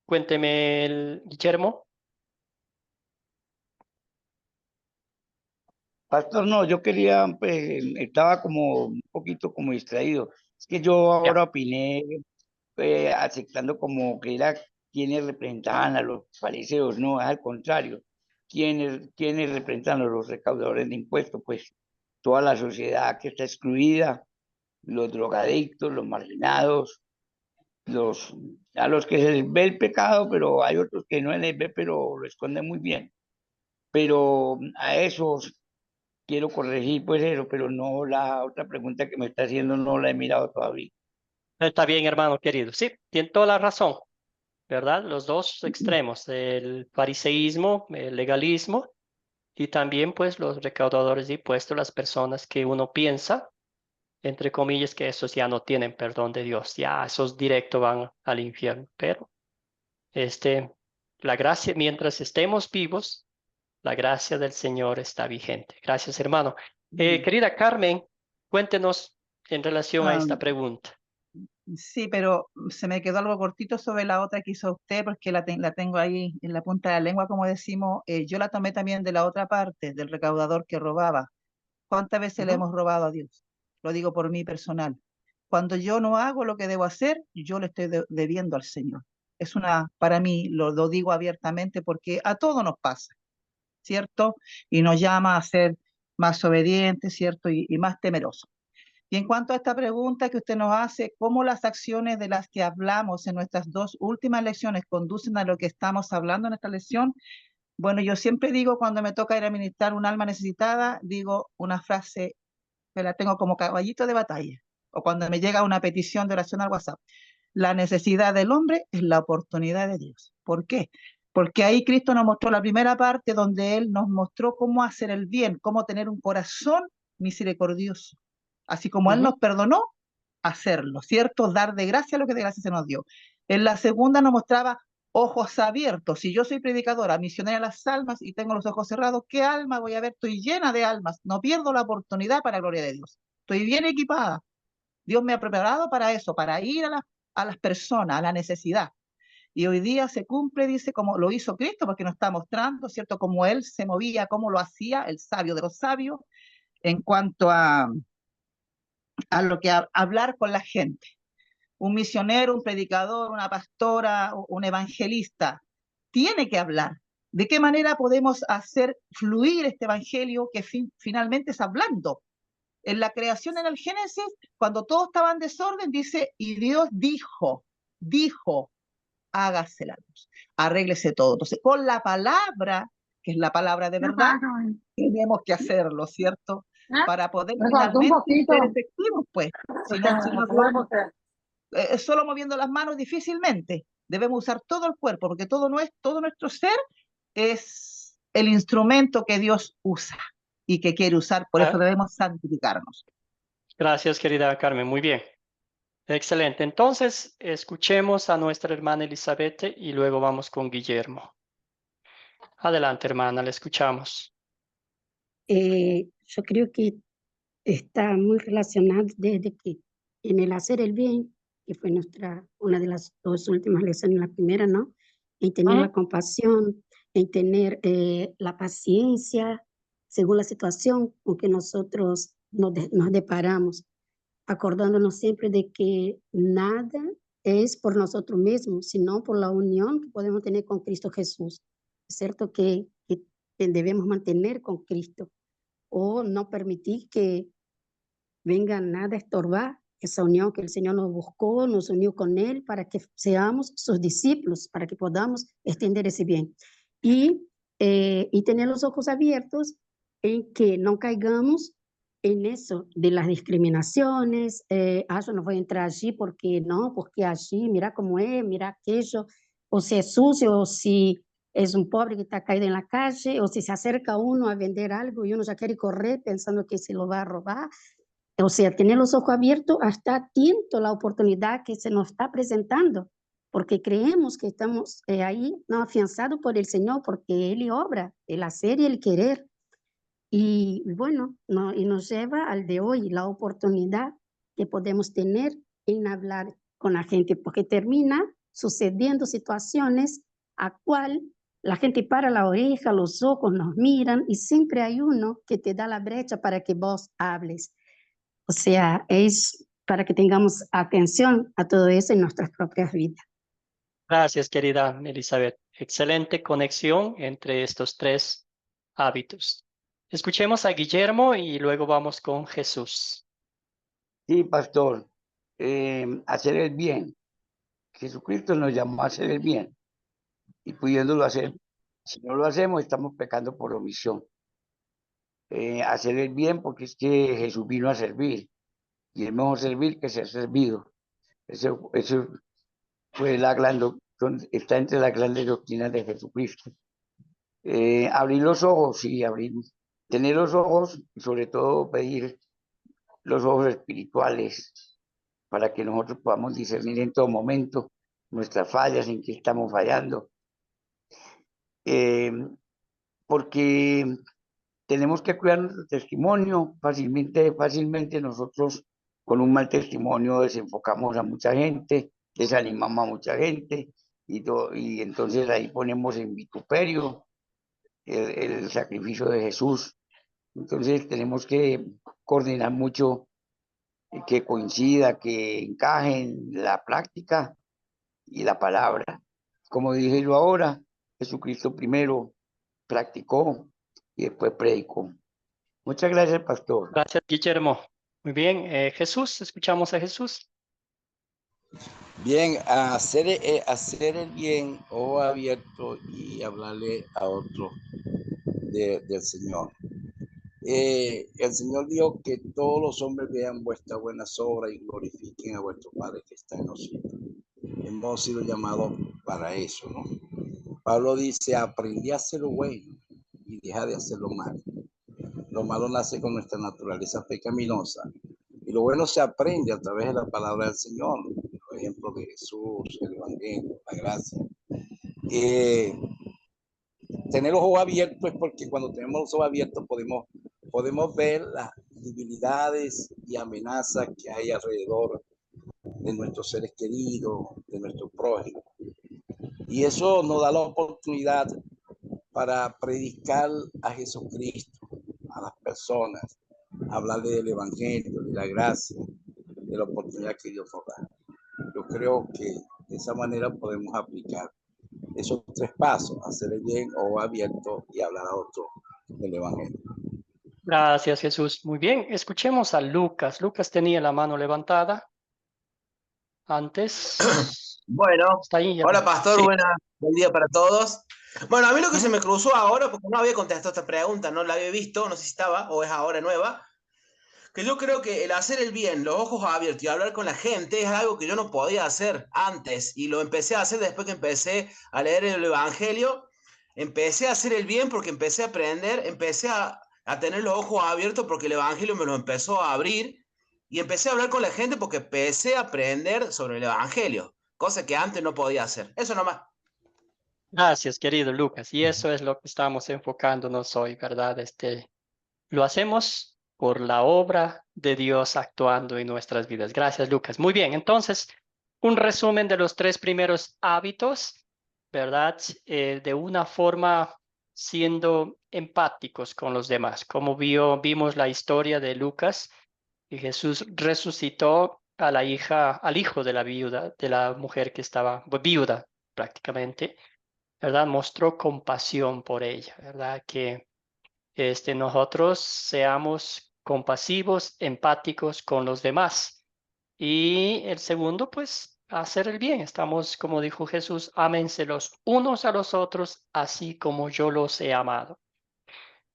Cuénteme, Guillermo. Pastor, no, yo quería, pues, estaba como un poquito como distraído. Es que yo ahora opiné, aceptando como que era quienes representaban a los fariseos, no, al contrario, quienes representan a los recaudadores de impuestos, pues toda la sociedad que está excluida, los drogadictos, los marginados, a los que se les ve el pecado, pero hay otros que no se les ve, pero lo esconden muy bien. Pero a esos quiero corregir pues eso, pero no la otra pregunta que me está haciendo no la he mirado todavía. Está bien, hermano querido. Sí, tiene toda la razón, ¿verdad? Los dos extremos, el fariseísmo, el legalismo, y también pues los recaudadores de impuestos, las personas que uno piensa, entre comillas, que esos ya no tienen perdón de Dios, ya esos directo van al infierno. Pero la gracia, mientras estemos vivos, la gracia del Señor está vigente. Gracias, hermano. Querida Carmen, cuéntenos en relación a Ah, esta pregunta. sí, pero se me quedó algo cortito sobre la otra que hizo usted, porque la tengo ahí en la punta de la lengua, como decimos. Yo la tomé también de la otra parte, del recaudador que robaba. ¿Cuántas veces le hemos robado a Dios? Lo digo por mí personal. Cuando yo no hago lo que debo hacer, yo le estoy debiendo al Señor. Para mí, lo digo abiertamente porque a todos nos pasa, ¿cierto? Y nos llama a ser más obedientes, ¿cierto? Y más temerosos. Y en cuanto a esta pregunta que usted nos hace, ¿cómo las acciones de las que hablamos en nuestras dos últimas lecciones conducen a lo que estamos hablando en esta lección? Bueno, yo siempre digo cuando me toca ir a ministrar un alma necesitada, digo una frase que la tengo como caballito de batalla, o cuando me llega una petición de oración al WhatsApp. La necesidad del hombre es la oportunidad de Dios. ¿Por qué? Porque ahí Cristo nos mostró la primera parte donde Él nos mostró cómo hacer el bien, cómo tener un corazón misericordioso. Así como Él nos perdonó, hacerlo, ¿cierto? Dar de gracia lo que de gracia se nos dio. En la segunda nos mostraba ojos abiertos. Si yo soy predicadora, misionera de las almas y tengo los ojos cerrados, ¿qué alma voy a ver? Estoy llena de almas. No pierdo la oportunidad para la gloria de Dios. Estoy bien equipada. Dios me ha preparado para eso, para ir a las personas, a la necesidad. Y hoy día se cumple, dice, como lo hizo Cristo, porque nos está mostrando, ¿cierto?, cómo Él se movía, cómo lo hacía, el sabio de los sabios, en cuanto a lo que hablar con la gente. Un misionero, un predicador, una pastora, un evangelista, tiene que hablar. ¿De qué manera podemos hacer fluir este evangelio que finalmente es hablando? En la creación, en el Génesis, cuando todo estaba en desorden, dice, y Dios dijo, hágase la luz, arréglese todo. Entonces, con la palabra, que es la palabra de verdad, tenemos que hacerlo, ¿cierto? Para poder finalmente ser efectivos, pues. Si no solo moviendo las manos difícilmente. Debemos usar todo el cuerpo, porque todo nuestro ser es el instrumento que Dios usa y que quiere usar, por eso debemos santificarnos. Gracias, querida Carmen. Muy bien. Excelente. Entonces, escuchemos a nuestra hermana Elizabeth y luego vamos con Guillermo. Adelante, hermana, le escuchamos. Yo creo que está muy relacionado desde que en el hacer el bien, que fue una de las dos últimas lecciones, la primera, ¿no? En tener la compasión, en tener la paciencia, según la situación con que nosotros nos deparamos, acordándonos siempre de que nada es por nosotros mismos, sino por la unión que podemos tener con Cristo Jesús. Es cierto que debemos mantener con Cristo o no permitir que venga nada a estorbar esa unión que el Señor nos buscó, nos unió con Él para que seamos sus discípulos, para que podamos extender ese bien. Y tener los ojos abiertos en que no caigamos en eso de las discriminaciones, yo no voy a entrar allí porque no, porque allí, mira cómo es, mira aquello, o si es sucio, o si es un pobre que está caído en la calle, o si se acerca uno a vender algo y uno ya quiere correr pensando que se lo va a robar. O sea, tener los ojos abiertos hasta atento a la oportunidad que se nos está presentando, porque creemos que estamos ahí, no afianzados por el Señor, porque Él obra, el hacer y el querer. Y bueno, no, y nos lleva al de hoy, la oportunidad que podemos tener en hablar con la gente, porque termina sucediendo situaciones a cual la gente para la oreja, los ojos nos miran y siempre hay uno que te da la brecha para que vos hables. O sea, es para que tengamos atención a todo eso en nuestras propias vidas. Gracias, querida Elizabeth. Excelente conexión entre estos tres hábitos. Escuchemos a Guillermo y luego vamos con Jesús. Sí, pastor, hacer el bien. Jesucristo nos llamó a hacer el bien y pudiéndolo hacer, si no lo hacemos, estamos pecando por omisión. Hacer el bien porque es que Jesús vino a servir y es mejor servir que ser servido. Eso fue está entre las grandes doctrinas de Jesucristo. Abrir los ojos y tener los ojos y sobre todo pedir los ojos espirituales para que nosotros podamos discernir en todo momento nuestras fallas, en qué estamos fallando. Porque tenemos que cuidar nuestro testimonio. Fácilmente nosotros con un mal testimonio desenfocamos a mucha gente, desanimamos a mucha gente y entonces ahí ponemos en vituperio el sacrificio de Jesús. Entonces tenemos que coordinar mucho, que coincida, que encaje en la práctica y la palabra. Como dije yo ahora, Jesucristo primero practicó y después predicó. Muchas gracias, pastor. Gracias, Guillermo. Muy bien, Jesús, escuchamos a Jesús. Bien, hacer el bien, ojo abierto y hablarle a otro del Señor. El Señor dijo que todos los hombres vean vuestras buenas obras y glorifiquen a vuestro Padre que está en los cielos. Hemos sido llamados para eso, ¿no? Pablo dice, aprendí a hacer lo bueno y deja de hacer lo malo. Lo malo nace con nuestra naturaleza pecaminosa y lo bueno se aprende a través de la palabra del Señor, por ejemplo de Jesús, el Evangelio, la gracia. Tener los ojos abiertos es porque cuando tenemos los ojos abiertos podemos ver las debilidades y amenazas que hay alrededor de nuestros seres queridos, de nuestro prójimo. Y eso nos da la oportunidad para predicar a Jesucristo, a las personas, hablarle del Evangelio, de la gracia, de la oportunidad que Dios nos da. Yo creo que de esa manera podemos aplicar esos tres pasos, hacer el bien, ojo abierto y hablar a otro del Evangelio. Gracias, Jesús. Muy bien, escuchemos a Lucas. Lucas tenía la mano levantada antes. Bueno, Está ahí ya. hola pastor, Sí. buen día para todos. Bueno, a mí lo que se me cruzó ahora, porque no había contestado esta pregunta, no la había visto, no sé si estaba o es ahora nueva, que yo creo que el hacer el bien, los ojos abiertos y hablar con la gente es algo que yo no podía hacer antes y lo empecé a hacer después que empecé a leer el Evangelio. Empecé a hacer el bien porque empecé a aprender, empecé a tener los ojos abiertos porque el Evangelio me lo empezó a abrir y empecé a hablar con la gente porque empecé a aprender sobre el Evangelio, cosa que antes no podía hacer. Eso nomás. Gracias, querido Lucas. Y eso es lo que estamos enfocándonos hoy, ¿verdad? Lo hacemos por la obra de Dios actuando en nuestras vidas. Gracias, Lucas. Muy bien, entonces, un resumen de los tres primeros hábitos, ¿verdad? De una forma siendo empáticos con los demás. Como vimos la historia de Lucas, y Jesús resucitó a la hija, al hijo de la viuda, de la mujer que estaba viuda prácticamente, ¿verdad? Mostró compasión por ella, ¿verdad? Que nosotros seamos compasivos, empáticos con los demás. Y el segundo, pues, hacer el bien. Estamos, como dijo Jesús, ámense los unos a los otros, así como yo los he amado.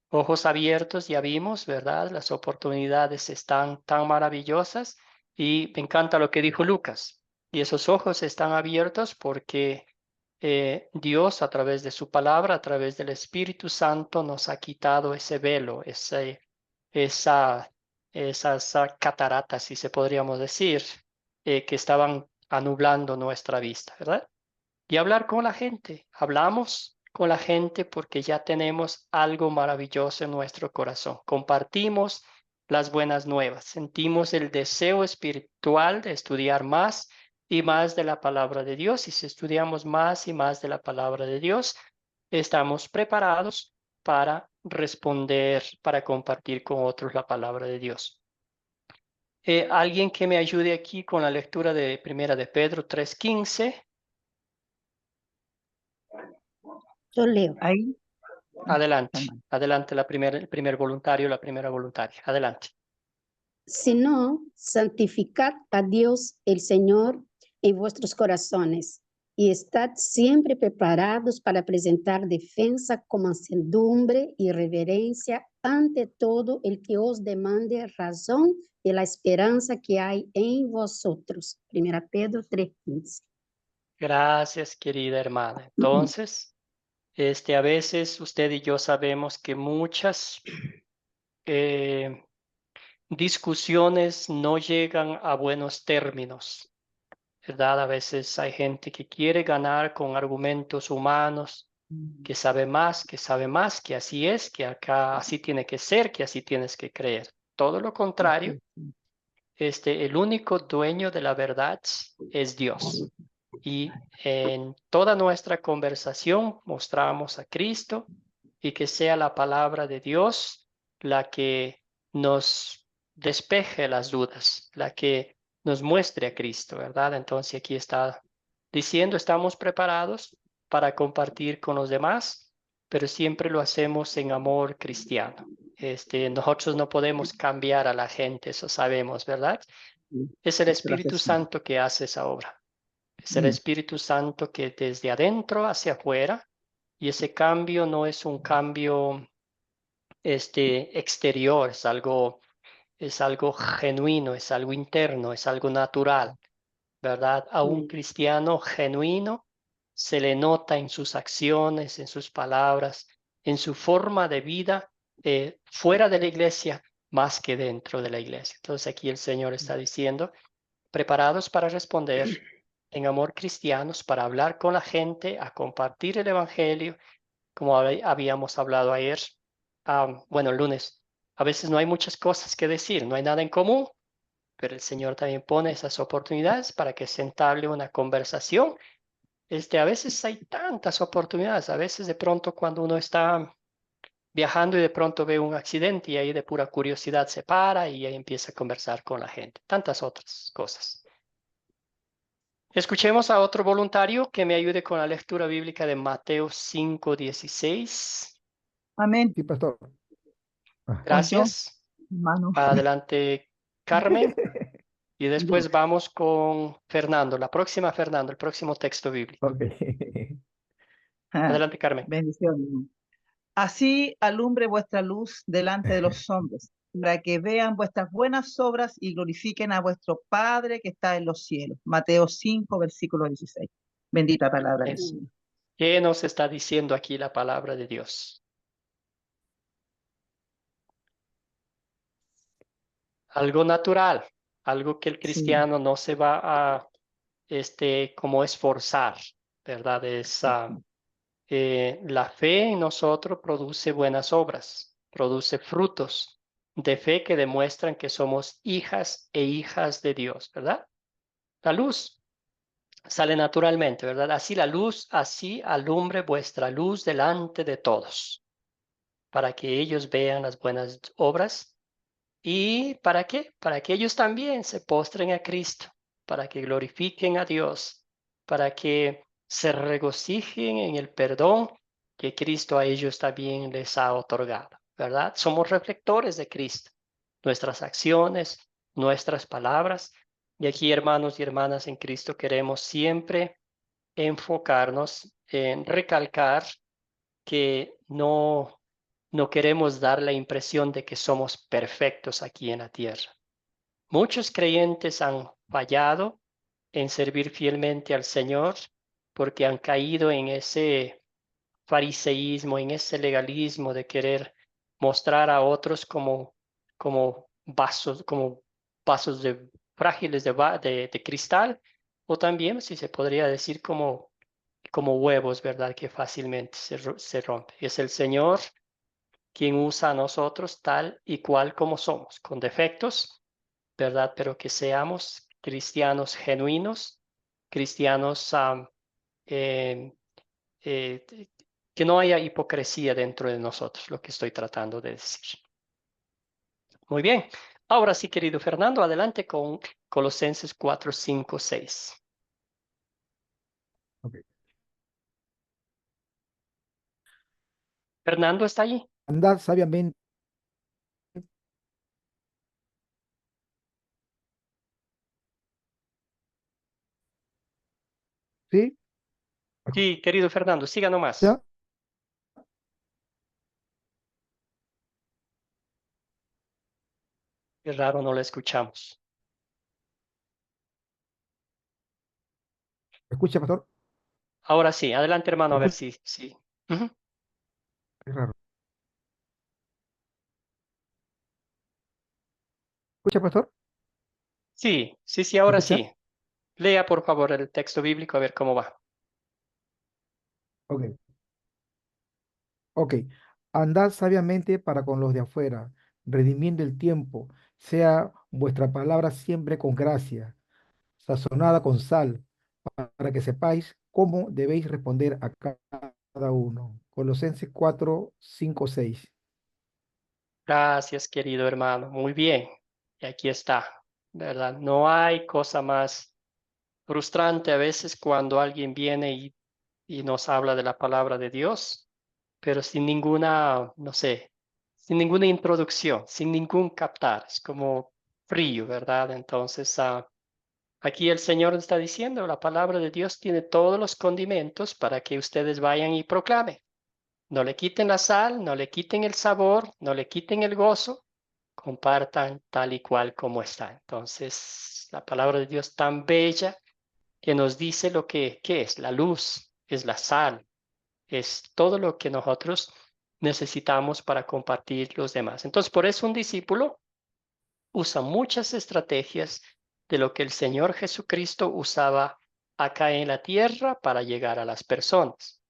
ojos abiertos, ya vimos, ¿verdad? Las oportunidades están tan maravillosas y me encanta lo que dijo Lucas. Y esos ojos están abiertos porque Dios a través de su palabra, a través del Espíritu Santo nos ha quitado ese velo, esas cataratas, si se podríamos decir, que estaban anublando nuestra vista, ¿verdad? Y hablar con la gente. Hablamos con la gente porque ya tenemos algo maravilloso en nuestro corazón. Compartimos las buenas nuevas. Sentimos el deseo espiritual de estudiar más y más de la palabra de Dios. Y si estudiamos más y más de la palabra de Dios, estamos preparados para responder, para compartir con otros la palabra de Dios. Alguien que me ayude aquí con la lectura de Primera de Pedro 3:15. Yo leo. Ahí. Adelante, adelante el primer voluntario, la primera voluntaria. Adelante. Sino, santificad a Dios el Señor en vuestros corazones y estad siempre preparados para presentar defensa con mansedumbre y reverencia ante todo el que os demande razón de la esperanza que hay en vosotros. 1 Pedro 3:15. Gracias, querida hermana. Entonces, a veces usted y yo sabemos que muchas discusiones no llegan a buenos términos, ¿verdad? A veces hay gente que quiere ganar con argumentos humanos, que sabe más, que así es, que acá así tiene que ser, que así tienes que creer. Todo lo contrario, el único dueño de la verdad es Dios. Y en toda nuestra conversación mostramos a Cristo y que sea la palabra de Dios la que nos despeje las dudas, la que nos muestre a Cristo, ¿verdad? Entonces aquí está diciendo, estamos preparados para compartir con los demás, pero siempre lo hacemos en amor cristiano. Nosotros no podemos cambiar a la gente, eso sabemos, ¿verdad? Es el Espíritu Santo que hace esa obra. Es el Espíritu Santo que desde adentro hacia afuera, y ese cambio no es un cambio exterior, es algo genuino, es algo interno, es algo natural, ¿verdad? A un cristiano genuino se le nota en sus acciones, en sus palabras, en su forma de vida, fuera de la iglesia más que dentro de la iglesia. Entonces aquí el Señor está diciendo, preparados para responder en amor cristianos, para hablar con la gente, a compartir el Evangelio, como habíamos hablado ayer, el lunes. A veces no hay muchas cosas que decir, no hay nada en común, pero el Señor también pone esas oportunidades para que se entable una conversación. A veces hay tantas oportunidades, a veces de pronto cuando uno está viajando y de pronto ve un accidente y ahí de pura curiosidad se para y ahí empieza a conversar con la gente. Tantas otras cosas. Escuchemos a otro voluntario que me ayude con la lectura bíblica de Mateo 5:16. Amén. Sí, pastor. Gracias. Hermano. Adelante, Carmen. Y después vamos con Fernando, el próximo texto bíblico. Okay. Adelante, Carmen. Bendiciones. Así alumbre vuestra luz delante de los hombres, para que vean vuestras buenas obras y glorifiquen a vuestro Padre que está en los cielos. Mateo 5, versículo 16. Bendita palabra del Señor. ¿Qué nos está diciendo aquí la palabra de Dios? Algo natural, algo que el cristiano no se va a como esforzar, ¿verdad? La fe en nosotros produce buenas obras, produce frutos de fe que demuestran que somos hijas e hijas de Dios, ¿verdad? La luz sale naturalmente, ¿verdad? Así alumbre vuestra luz delante de todos, para que ellos vean las buenas obras. ¿Y para qué? Para que ellos también se postren a Cristo, para que glorifiquen a Dios, para que se regocijen en el perdón que Cristo a ellos también les ha otorgado, ¿verdad? Somos reflectores de Cristo, nuestras acciones, nuestras palabras. Y aquí, hermanos y hermanas en Cristo, queremos siempre enfocarnos en recalcar que no no queremos dar la impresión de que somos perfectos aquí en la tierra. Muchos creyentes han fallado en servir fielmente al Señor porque han caído en ese fariseísmo, en ese legalismo de querer mostrar a otros como vasos frágiles de cristal, o también, si se podría decir, como huevos, ¿verdad? Que fácilmente se rompe. Es el Señor quien usa a nosotros tal y cual como somos, con defectos, ¿verdad? Pero que seamos cristianos genuinos, cristianos eh, eh, que no haya hipocresía dentro de nosotros, lo que estoy tratando de decir. Muy bien. Ahora sí, querido Fernando, adelante con Colosenses 4, 5, 6. Okay. Fernando, ¿está allí? Andad sabiamente. ¿Sí? Sí, querido Fernando, siga nomás. ¿Ya? Qué raro, no lo escuchamos. ¿Me escucha, pastor? Ahora sí, adelante, hermano, a ¿Me ver escucha? si. Ujú. Es raro. ¿Escucha, pastor? Sí, ¿Me ahora escucha? sí. Lea, por favor, el texto bíblico a ver cómo va. Ok. Ok. Andad sabiamente para con los de afuera, redimiendo el tiempo. Sea vuestra palabra siempre con gracia, sazonada con sal, para que sepáis cómo debéis responder a cada uno. Colosenses 4, 5, 6. Gracias, querido hermano. Muy bien. Y aquí está, ¿verdad? No hay cosa más frustrante a veces cuando alguien viene y nos habla de la palabra de Dios, pero sin ninguna, no sé, sin ninguna introducción, sin ningún captar. Es como frío, ¿verdad? Entonces, aquí el Señor está diciendo, la palabra de Dios tiene todos los condimentos para que ustedes vayan y proclamen. No le quiten la sal, no le quiten el sabor, no le quiten el gozo, compartan tal y cual como está. Entonces, la palabra de Dios tan bella que nos dice lo que es la luz, es la sal, es todo lo que nosotros necesitamos para compartir los demás. Entonces, por eso un discípulo usa muchas estrategias de lo que el Señor Jesucristo usaba acá en la tierra para llegar a las personas.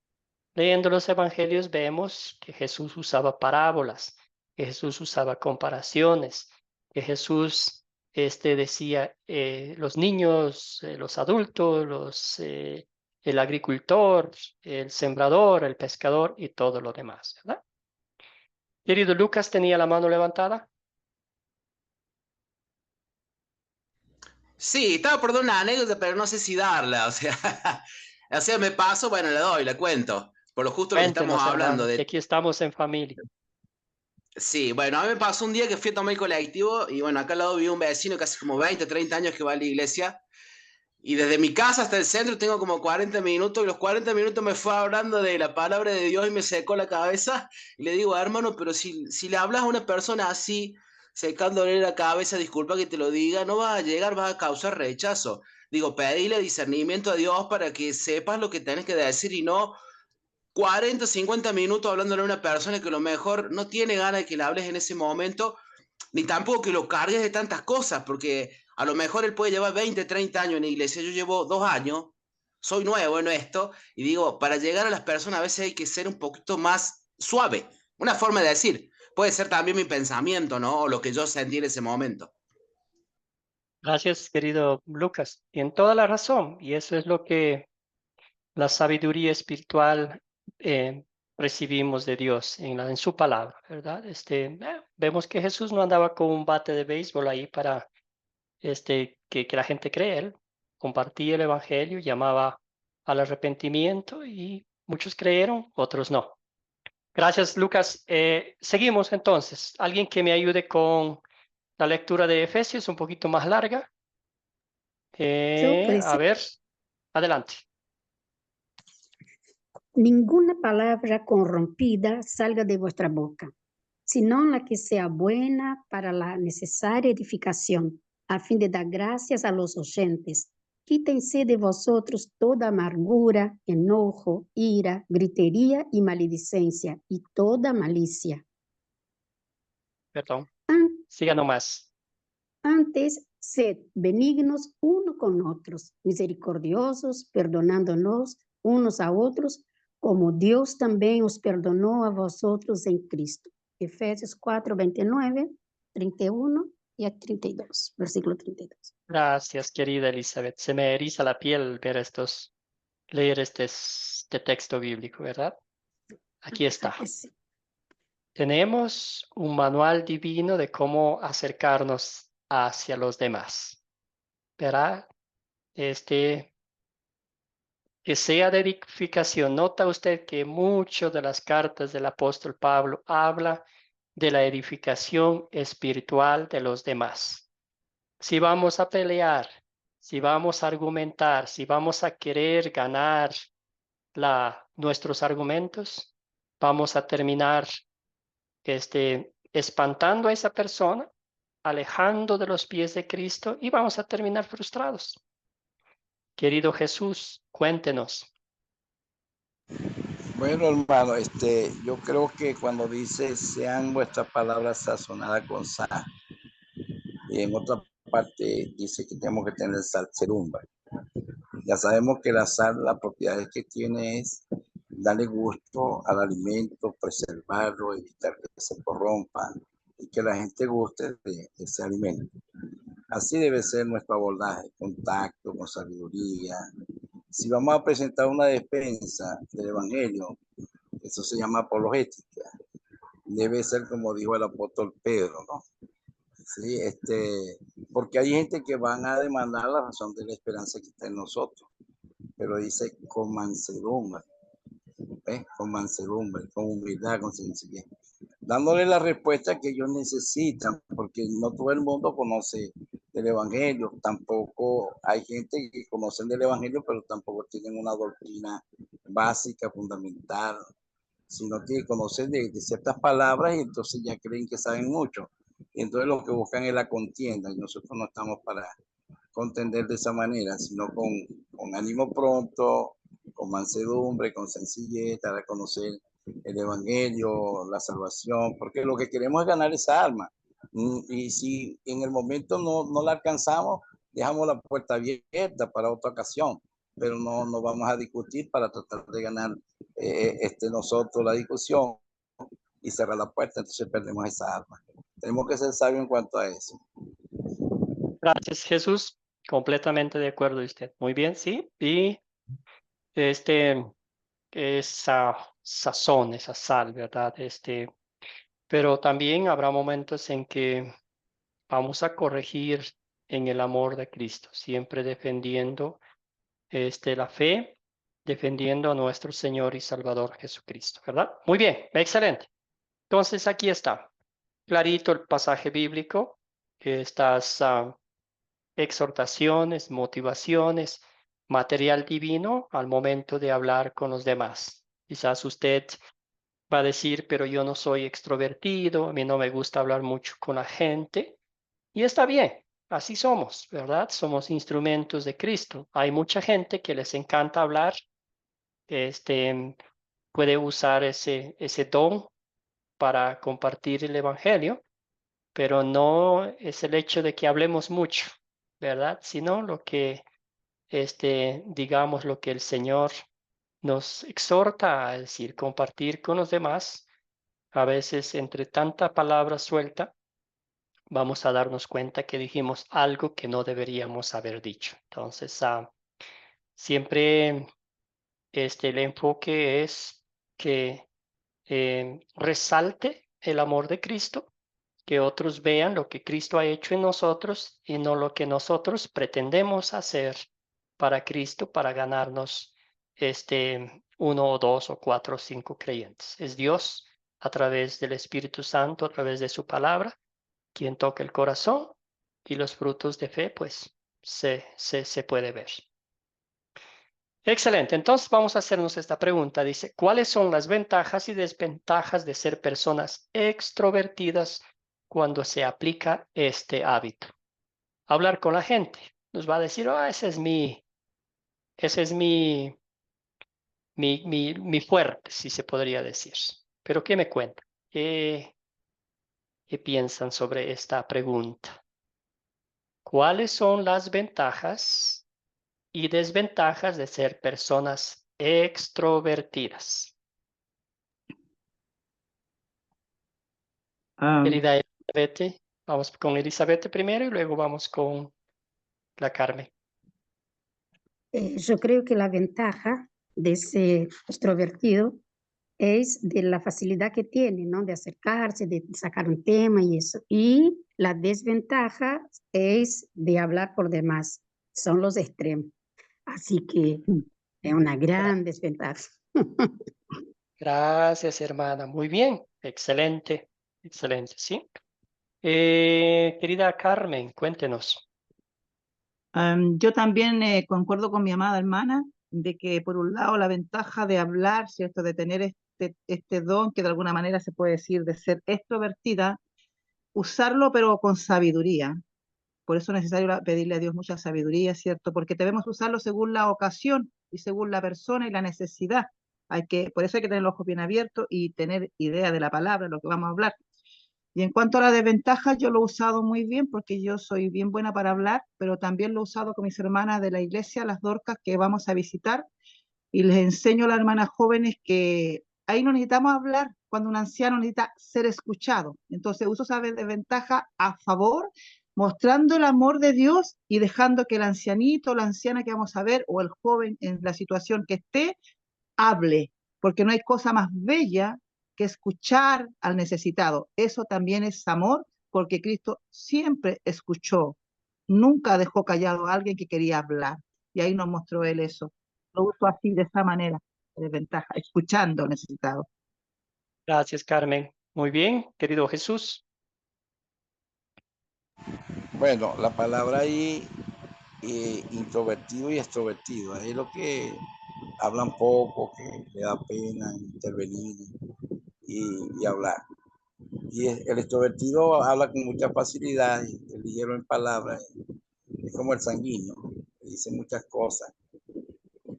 Leyendo los evangelios vemos que Jesús usaba parábolas, que Jesús usaba comparaciones, que Jesús decía los niños, los adultos, el agricultor, el sembrador, el pescador y todo lo demás, ¿verdad? Querido Lucas, ¿tenía la mano levantada? Sí, estaba por dar una anécdota, pero no sé si darla. O sea, me paso, bueno, le doy, le cuento. Por lo justo lo que estamos Cuéntenos, hablando hermano, que de. aquí estamos en familia. Sí, bueno, a mí me pasó un día que fui a tomar el colectivo y bueno, acá al lado vive un vecino que hace como 20, 30 años que va a la iglesia. Y desde mi casa hasta el centro tengo como 40 minutos y los 40 minutos me fue hablando de la palabra de Dios y me secó la cabeza. Y le digo, hermano, pero si le hablas a una persona así, secándole la cabeza, disculpa que te lo diga, no vas a llegar, vas a causar rechazo. Digo, pedile discernimiento a Dios para que sepas lo que tenés que decir y no 40, 50 minutos hablándole a una persona que a lo mejor no tiene ganas de que le hables en ese momento, ni tampoco que lo cargues de tantas cosas, porque a lo mejor él puede llevar 20, 30 años en la iglesia, yo llevo 2 años, soy nuevo en esto, y digo, para llegar a las personas a veces hay que ser un poquito más suave, una forma de decir, puede ser también mi pensamiento, ¿no? O lo que yo sentí en ese momento. Gracias, querido Lucas. Tiene toda la razón. Y eso es lo que la sabiduría espiritual recibimos de Dios en su palabra, ¿verdad? Vemos que Jesús no andaba con un bate de béisbol ahí para que la gente cree. Él compartía el evangelio, llamaba al arrepentimiento y muchos creyeron, otros no. Gracias, Lucas. Seguimos entonces. Alguien que me ayude con la lectura de Efesios, un poquito más larga. Yo pues A ver, adelante. ninguna palabra corrompida salga de vuestra boca, sino la que sea buena para la necesaria edificación, a fin de dar gracias a los oyentes. Quítense de vosotros toda amargura, enojo, ira, gritería y maledicencia, y toda malicia. Perdón. An- Siga nomás. Antes, sed benignos uno con otros, misericordiosos, perdonándonos unos a otros, como Dios también os perdonó a vosotros en Cristo. Efesios 4, 29, 31 y a 32, versículo 32. Gracias, querida Elizabeth. Se me eriza la piel ver leer este texto bíblico, ¿verdad? Aquí está. Sí. Tenemos un manual divino de cómo acercarnos hacia los demás, ¿verdad? Que sea de edificación. Nota usted que mucho de las cartas del apóstol Pablo habla de la edificación espiritual de los demás. Si vamos a pelear, si vamos a argumentar, si vamos a querer ganar nuestros argumentos, vamos a terminar espantando a esa persona, alejando de los pies de Cristo y vamos a terminar frustrados. Querido Jesús, cuéntenos. Bueno, hermano, yo creo que cuando dice sean vuestras palabras sazonadas con sal, y en otra parte dice que tenemos que tener salsedumbre. Ya sabemos que la sal, las propiedades que tiene es darle gusto al alimento, preservarlo, evitar que se corrompa y que la gente guste de ese alimento. Así debe ser nuestro abordaje, contacto con sabiduría. Si vamos a presentar una defensa del Evangelio, eso se llama apologética. Debe ser como dijo el apóstol Pedro, ¿no? Sí, porque hay gente que van a demandar la razón de la esperanza que está en nosotros, pero dice con mansedumbre, con mansedumbre, con humildad, con sencillez, dándole la respuesta que ellos necesitan, porque no todo el mundo conoce del Evangelio, tampoco hay gente que conocen del Evangelio, pero tampoco tienen una doctrina básica, fundamental, sino que conocen de ciertas palabras y entonces ya creen que saben mucho. Y entonces lo que buscan es la contienda y nosotros no estamos para contender de esa manera, sino con ánimo pronto, con mansedumbre, con sencillez, para conocer el Evangelio, la salvación, porque lo que queremos es ganar esa alma. Y si en el momento no la alcanzamos, dejamos la puerta abierta para otra ocasión, pero no vamos a discutir para tratar de ganar nosotros la discusión y cerrar la puerta, entonces perdemos esa alma. Tenemos que ser sabios en cuanto a eso. Gracias, Jesús. Completamente de acuerdo con usted. Muy bien, sí. Y esa sazón, esa sal, ¿verdad? Pero también habrá momentos en que vamos a corregir en el amor de Cristo, siempre defendiendo la fe, defendiendo a nuestro Señor y Salvador Jesucristo, ¿verdad? Muy bien, excelente. Entonces aquí está, clarito el pasaje bíblico, estas exhortaciones, motivaciones, material divino al momento de hablar con los demás. Quizás usted va a decir, pero yo no soy extrovertido, a mí no me gusta hablar mucho con la gente. Y está bien, así somos, ¿verdad? Somos instrumentos de Cristo. Hay mucha gente que les encanta hablar, puede usar ese don para compartir el Evangelio, pero no es el hecho de que hablemos mucho, ¿verdad? Sino lo que, digamos, lo que el Señor nos exhorta a decir, compartir con los demás. A veces, entre tanta palabra suelta, vamos a darnos cuenta que dijimos algo que no deberíamos haber dicho. Entonces, siempre el enfoque es que resalte el amor de Cristo, que otros vean lo que Cristo ha hecho en nosotros y no lo que nosotros pretendemos hacer para Cristo para ganarnos uno o dos o cuatro o cinco creyentes. Es Dios a través del Espíritu Santo, a través de su palabra, quien toca el corazón y los frutos de fe, pues se puede ver. Excelente. Entonces vamos a hacernos esta pregunta. Dice, ¿cuáles son las ventajas y desventajas de ser personas extrovertidas cuando se aplica este hábito? Hablar con la gente. Nos va a decir, ese es mi fuerte, si se podría decir. Pero ¿qué me cuentan? ¿Qué piensan sobre esta pregunta? ¿Cuáles son las ventajas y desventajas de ser personas extrovertidas? Querida Elizabeth, vamos con Elizabeth primero y luego vamos con la Carmen. Yo creo que la ventaja de ser extrovertido es de la facilidad que tiene, ¿no? De acercarse, de sacar un tema y eso. Y la desventaja es de hablar por demás. Son los extremos. Así que es una gran desventaja. Gracias, hermana. Muy bien. Excelente. Excelente, ¿sí? Querida Carmen, cuéntenos. Yo también concuerdo con mi amada hermana de que por un lado la ventaja de hablar, ¿cierto? De tener este don que de alguna manera se puede decir de ser extrovertida, usarlo pero con sabiduría. Por eso es necesario pedirle a Dios mucha sabiduría, ¿cierto? Porque debemos usarlo según la ocasión y según la persona y la necesidad. Por eso hay que tener los ojos bien abiertos y tener idea de la palabra, lo que vamos a hablar. Y en cuanto a la desventaja, yo lo he usado muy bien porque yo soy bien buena para hablar, pero también lo he usado con mis hermanas de la iglesia, las Dorcas, que vamos a visitar, y les enseño a las hermanas jóvenes que ahí no necesitamos hablar cuando un anciano necesita ser escuchado. Entonces uso esa desventaja a favor, mostrando el amor de Dios y dejando que el ancianito o la anciana que vamos a ver, o el joven en la situación que esté, hable, porque no hay cosa más bella que escuchar al necesitado. Eso también es amor, porque Cristo siempre escuchó, nunca dejó callado a alguien que quería hablar. Y ahí nos mostró Él eso. Lo uso así, de esa manera, de ventaja, escuchando al necesitado. Gracias, Carmen. Muy bien, querido Jesús. Bueno, la palabra ahí, introvertido y extrovertido, ahí es lo que hablan poco, que le da pena intervenir y hablar. Y el extrovertido habla con mucha facilidad, el ligero en palabras, es como el sanguíneo, dice muchas cosas.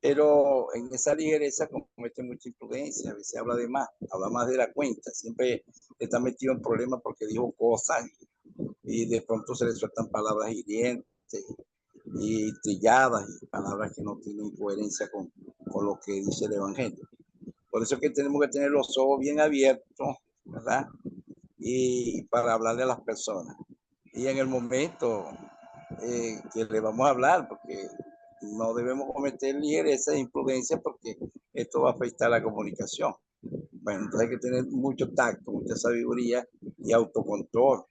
Pero en esa ligereza comete mucha imprudencia, a veces habla de más, habla más de la cuenta, siempre está metido en problemas porque dijo cosas y de pronto se le sueltan palabras hirientes y trilladas y palabras que no tienen coherencia con lo que dice el Evangelio. Por eso es que tenemos que tener los ojos bien abiertos, ¿verdad? Y para hablarle a las personas. Y en el momento que le vamos a hablar, porque no debemos cometer ligereza e imprudencia porque esto va a afectar la comunicación. Bueno, entonces hay que tener mucho tacto, mucha sabiduría y autocontrol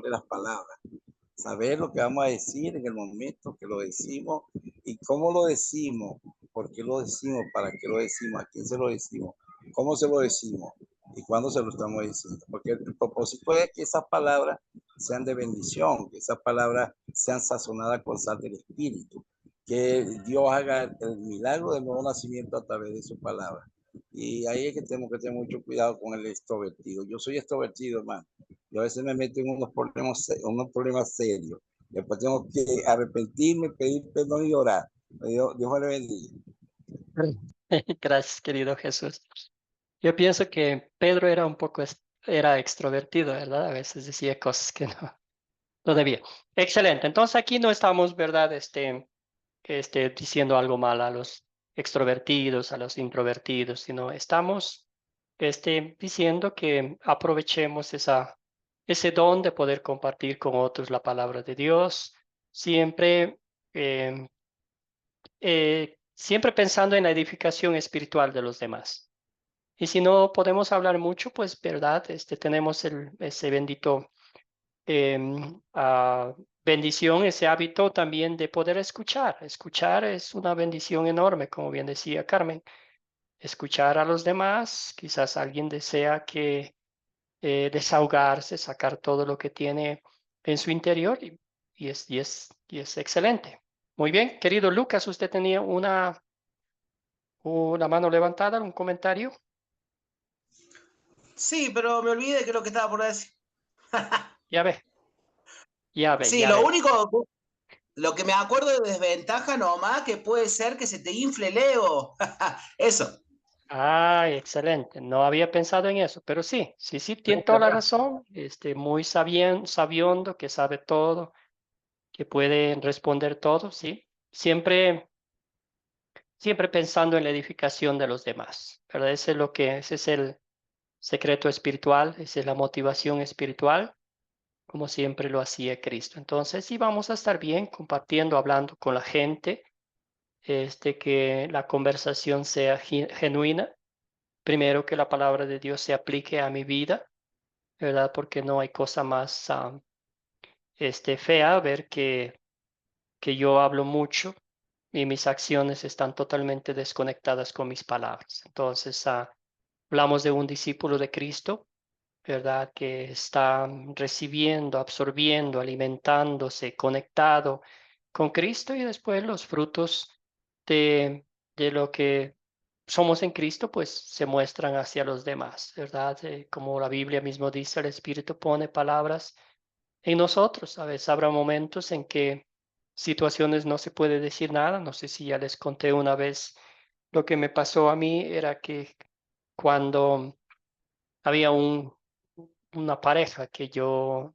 de las palabras. Saber lo que vamos a decir en el momento que lo decimos y cómo lo decimos, por qué lo decimos, para qué lo decimos, a quién se lo decimos, cómo se lo decimos y cuándo se lo estamos diciendo. Porque el propósito es que esas palabras sean de bendición, que esas palabras sean sazonadas con sal del Espíritu, que Dios haga el milagro del nuevo nacimiento a través de su palabra. Y ahí es que tenemos que tener mucho cuidado con el extrovertido. Yo soy extrovertido, hermano. Yo a veces me meto en unos problemas serios. Después tengo que arrepentirme, pedir perdón y orar. Dios me le bendiga. Gracias, querido Jesús. Yo pienso que Pedro era un poco era extrovertido, ¿verdad? A veces decía cosas que no debía. Excelente. Entonces aquí no estamos, ¿verdad? Diciendo algo mal a los extrovertidos, a los introvertidos, sino estamos diciendo que aprovechemos ese don de poder compartir con otros la palabra de Dios, siempre, siempre pensando en la edificación espiritual de los demás. Y si no podemos hablar mucho, pues, ¿verdad? Tenemos ese bendito bendición, ese hábito también de poder escuchar. Escuchar es una bendición enorme, como bien decía Carmen. Escuchar a los demás, quizás alguien desea desahogarse, sacar todo lo que tiene en su interior y es excelente. Muy bien, querido Lucas, usted tenía una una mano levantada, un comentario. Sí, pero me olvidé que lo que estaba por decir. Ya ve, Sí, ya lo ve. único, lo que me acuerdo de desventaja nomás, que puede ser que se te infle el ego. Eso. Ah, excelente. No había pensado en eso, pero sí, tiene Es toda la verdad. razón. Muy sabiondo, que sabe todo, que puede responder todo, sí. Siempre pensando en la edificación de los demás, ¿verdad? Ese es el secreto espiritual, esa es la motivación espiritual, como siempre lo hacía Cristo. Entonces, sí, vamos a estar bien compartiendo, hablando con la gente, que la conversación sea genuina. Primero, que la palabra de Dios se aplique a mi vida, ¿verdad? Porque no hay cosa más fea ver que yo hablo mucho y mis acciones están totalmente desconectadas con mis palabras. Entonces, hablamos de un discípulo de Cristo, ¿verdad? Que está recibiendo, absorbiendo, alimentándose, conectado con Cristo, y después los frutos de, de lo que somos en Cristo, pues se muestran hacia los demás, ¿verdad? Como la Biblia mismo dice, el Espíritu pone palabras en nosotros. A veces habrá momentos en que situaciones no se puede decir nada. No sé si ya les conté una vez lo que me pasó a mí, era que cuando había una pareja que yo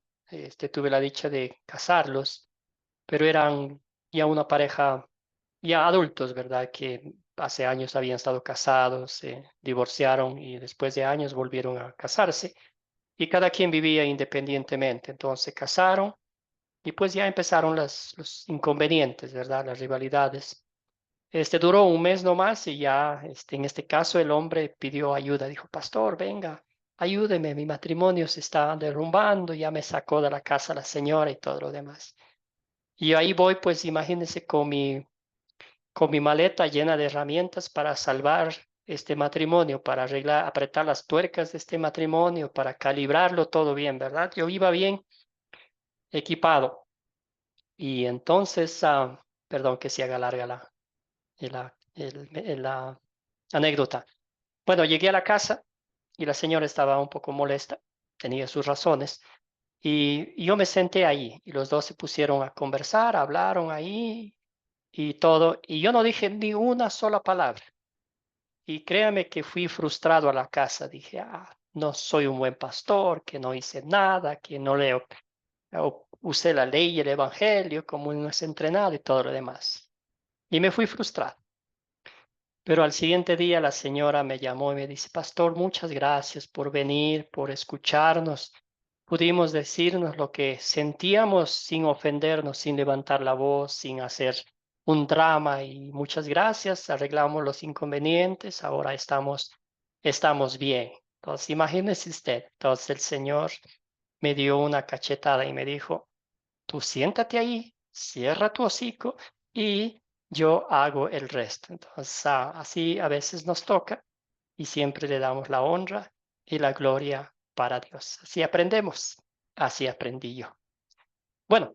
tuve la dicha de casarlos, pero eran ya una pareja, ya adultos, ¿verdad? Que hace años habían estado casados, se divorciaron y después de años volvieron a casarse, y cada quien vivía independientemente. Entonces se casaron y pues ya empezaron los inconvenientes, ¿verdad? Las rivalidades. Duró un mes nomás y ya, en este caso, el hombre pidió ayuda. Dijo: pastor, venga, ayúdeme, mi matrimonio se está derrumbando, ya me sacó de la casa la señora y todo lo demás. Y ahí voy, pues imagínense, con mi maleta llena de herramientas para salvar este matrimonio, para arreglar, apretar las tuercas de este matrimonio, para calibrarlo todo bien, ¿verdad? Yo iba bien equipado. Y entonces, perdón que se haga larga la anécdota. Bueno, llegué a la casa y la señora estaba un poco molesta, tenía sus razones, y yo me senté ahí y los dos se pusieron a conversar, hablaron ahí y todo, y yo no dije ni una sola palabra. Y créame que fui frustrado a la casa. Dije: no soy un buen pastor, que no hice nada, que no leo, usé la ley y el evangelio como no es entrenado y todo lo demás. Y me fui frustrado. Pero al siguiente día la señora me llamó y me dice: pastor, muchas gracias por venir, por escucharnos. Pudimos decirnos lo que sentíamos sin ofendernos, sin levantar la voz, sin hacer un drama, y muchas gracias, arreglamos los inconvenientes, ahora estamos bien. Entonces, imagínese usted. Entonces el Señor me dio una cachetada y me dijo: tú siéntate ahí, cierra tu hocico y yo hago el resto. Entonces, así a veces nos toca, y siempre le damos la honra y la gloria para Dios. Así aprendemos, así aprendí yo. Bueno,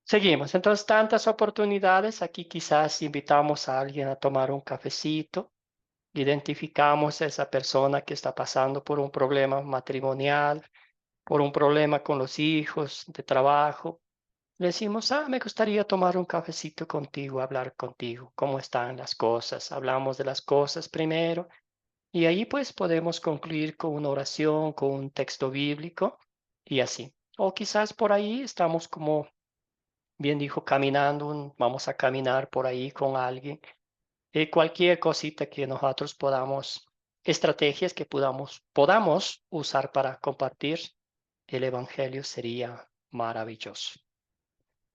seguimos. Entonces, tantas oportunidades. Aquí quizás invitamos a alguien a tomar un cafecito, identificamos a esa persona que está pasando por un problema matrimonial, por un problema con los hijos, de trabajo. Le decimos: me gustaría tomar un cafecito contigo, hablar contigo, cómo están las cosas. Hablamos de las cosas primero, y ahí pues podemos concluir con una oración, con un texto bíblico y así. O quizás por ahí estamos, como bien dijo, caminando, vamos a caminar por ahí con alguien. Cualquier cosita que nosotros podamos, estrategias que podamos usar para compartir el evangelio, sería maravilloso.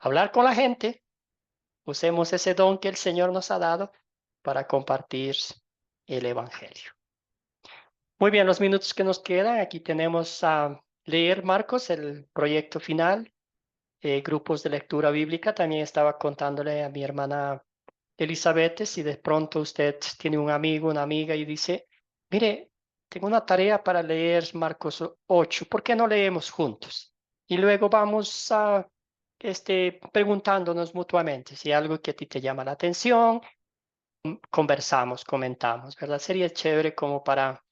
Hablar con la gente. Usemos ese don que el Señor nos ha dado para compartir el evangelio. Muy bien, los minutos que nos quedan, aquí tenemos a leer, Marcos, el proyecto final, grupos de lectura bíblica. También estaba contándole a mi hermana Elizabeth, si de pronto usted tiene un amigo, una amiga, y dice: mire, tengo una tarea para leer Marcos 8, ¿por qué no leemos juntos? Y luego vamos preguntándonos mutuamente si hay algo que a ti te llama la atención, conversamos, comentamos, ¿verdad? Sería chévere como para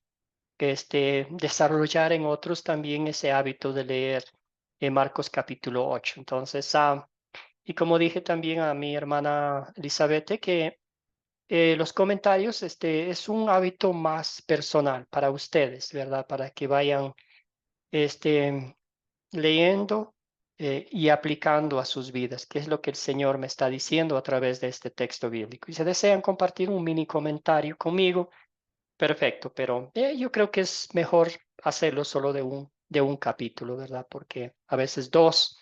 desarrollar en otros también ese hábito de leer en Marcos capítulo 8. Entonces, y como dije también a mi hermana Elizabeth, que los comentarios es un hábito más personal para ustedes, ¿verdad? Para que vayan leyendo y aplicando a sus vidas, que es lo que el Señor me está diciendo a través de este texto bíblico. Y si desean compartir un mini comentario conmigo, perfecto, pero yo creo que es mejor hacerlo solo de un capítulo, ¿verdad? Porque a veces dos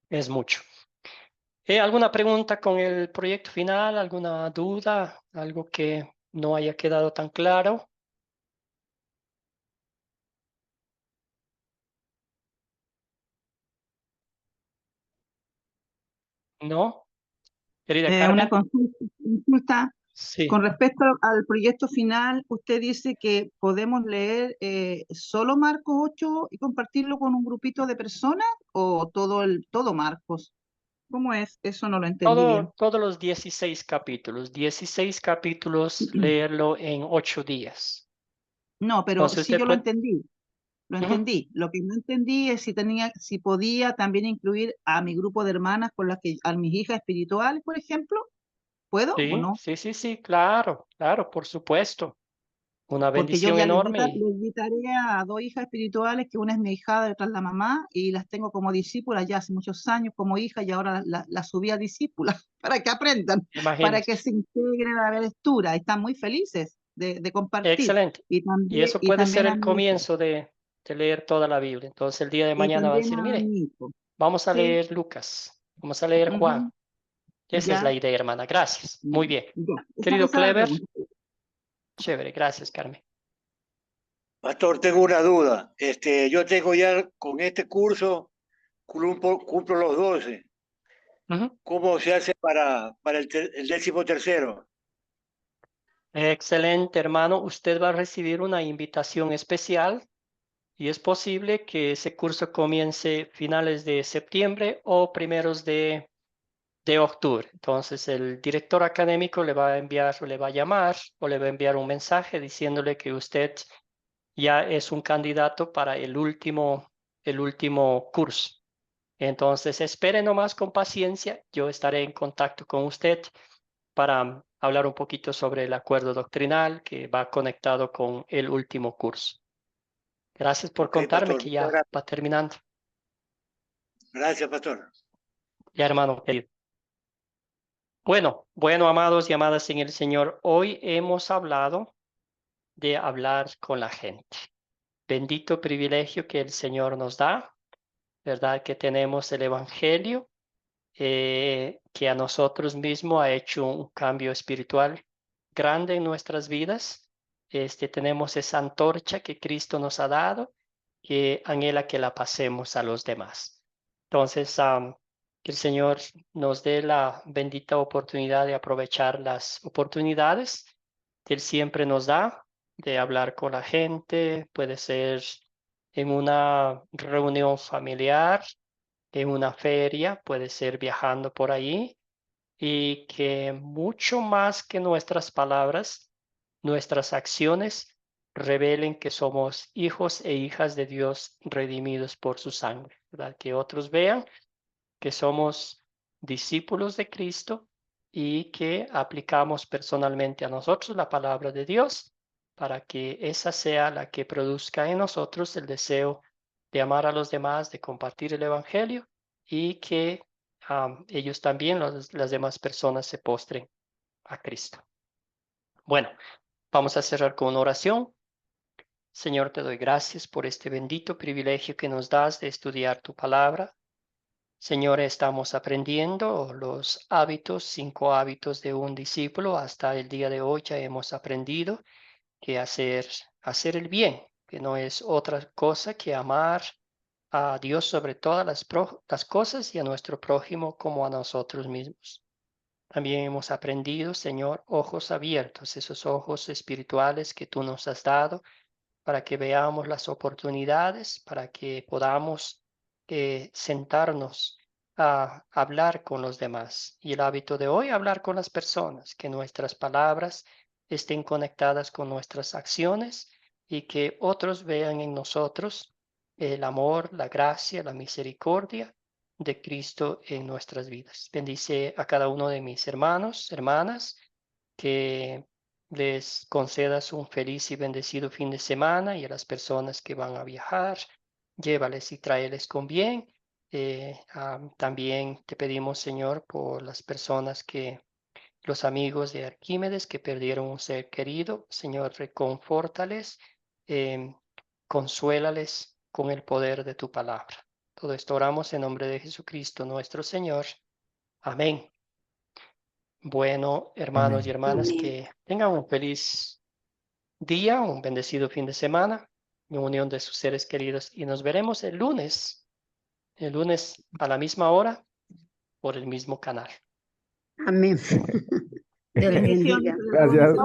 es mucho. ¿Alguna pregunta con el proyecto final? ¿Alguna duda? ¿Algo que no haya quedado tan claro? ¿No? Querida Una Carmen. consulta. Sí. Con respecto al proyecto final, usted dice que podemos leer solo Marcos 8 y compartirlo con un grupito de personas o todo Marcos. ¿Cómo es? Eso no lo entendí bien. Todos los 16 capítulos. 16 capítulos, leerlo en 8 días. No, pero Entonces sí usted yo lo puede... entendí. Lo entendí. Lo que no entendí es si podía también incluir a mi grupo de hermanas con las que, a mis hijas espirituales, por ejemplo. ¿Puedo o Sí, no? sí, sí, sí, claro, claro, por supuesto. Una Porque yo bendición ya enorme. les invitaré a dos hijas espirituales, que una es mi hija y otra es la mamá, y las tengo como discípulas ya hace muchos años como hija, y ahora las subí a discípulas para que aprendan, para que Imagínense. se integren a la lectura. Y están muy felices de compartir. Excelente. Y eso Y puede ser también a el mi hijo. comienzo de leer toda la Biblia. Entonces el día de Y mañana va a también decir, a mire, mi hijo. vamos a Sí. leer Lucas, vamos a leer Juan. Ujú. Esa es la Ya. idea, hermana. Gracias. Muy bien. Ya. Querido Esa era la Clever, pregunta. chévere. Gracias, Carmen. Pastor, tengo una duda. Yo tengo ya con este curso, cumplo los 12. Ujú. ¿Cómo se hace para el 13º? Excelente, hermano. Usted va a recibir una invitación especial y es posible que ese curso comience finales de septiembre o primeros de octubre. Entonces, el director académico le va a enviar o le va a llamar o le va a enviar un mensaje diciéndole que usted ya es un candidato para el último curso. Entonces, espere nomás con paciencia. Yo estaré en contacto con usted para hablar un poquito sobre el acuerdo doctrinal que va conectado con el último curso. Gracias por Ok, contarme pastor. que Muchas ya va terminando. gracias, pastor. Ya, hermano querido. Bueno, amados y amadas en el Señor, hoy hemos hablado de hablar con la gente. Bendito privilegio que el Señor nos da, ¿verdad? Que tenemos el Evangelio, que a nosotros mismos ha hecho un cambio espiritual grande en nuestras vidas. Tenemos esa antorcha que Cristo nos ha dado, que anhela que la pasemos a los demás. Entonces, que el Señor nos dé la bendita oportunidad de aprovechar las oportunidades que Él siempre nos da de hablar con la gente, puede ser en una reunión familiar, en una feria, puede ser viajando por ahí, y que mucho más que nuestras palabras, nuestras acciones revelen que somos hijos e hijas de Dios redimidos por su sangre, ¿verdad? Que otros vean que somos discípulos de Cristo y que aplicamos personalmente a nosotros la palabra de Dios para que esa sea la que produzca en nosotros el deseo de amar a los demás, de compartir el Evangelio y que ellos también, las demás personas, se postren a Cristo. Bueno, vamos a cerrar con una oración. Señor, te doy gracias por este bendito privilegio que nos das de estudiar tu palabra. Señor, estamos aprendiendo los hábitos, 5 hábitos de un discípulo. Hasta el día de hoy ya hemos aprendido que hacer el bien, que no es otra cosa que amar a Dios sobre todas las cosas y a nuestro prójimo como a nosotros mismos. También hemos aprendido, Señor, ojos abiertos, esos ojos espirituales que tú nos has dado para que veamos las oportunidades, para que podamos sentarnos a hablar con los demás. Y el hábito de hoy, hablar con las personas, que nuestras palabras estén conectadas con nuestras acciones y que otros vean en nosotros el amor, la gracia, la misericordia de Cristo en nuestras vidas. Bendice a cada uno de mis hermanos, hermanas, que les concedas un feliz y bendecido fin de semana, y a las personas que van a viajar, llévales y tráeles con bien. También te pedimos, Señor, por las personas los amigos de Arquímedes que perdieron un ser querido. Señor, reconfórtales, consuélales con el poder de tu palabra. Todo esto oramos en nombre de Jesucristo nuestro Señor. Amén. Bueno, hermanos y Amén. hermanas, Amén. que tengan un feliz día, un bendecido fin de semana, en unión de sus seres queridos, y nos veremos el lunes a la misma hora por el mismo canal. Amén. Dios les Bendiciones. bendiga. Gracias.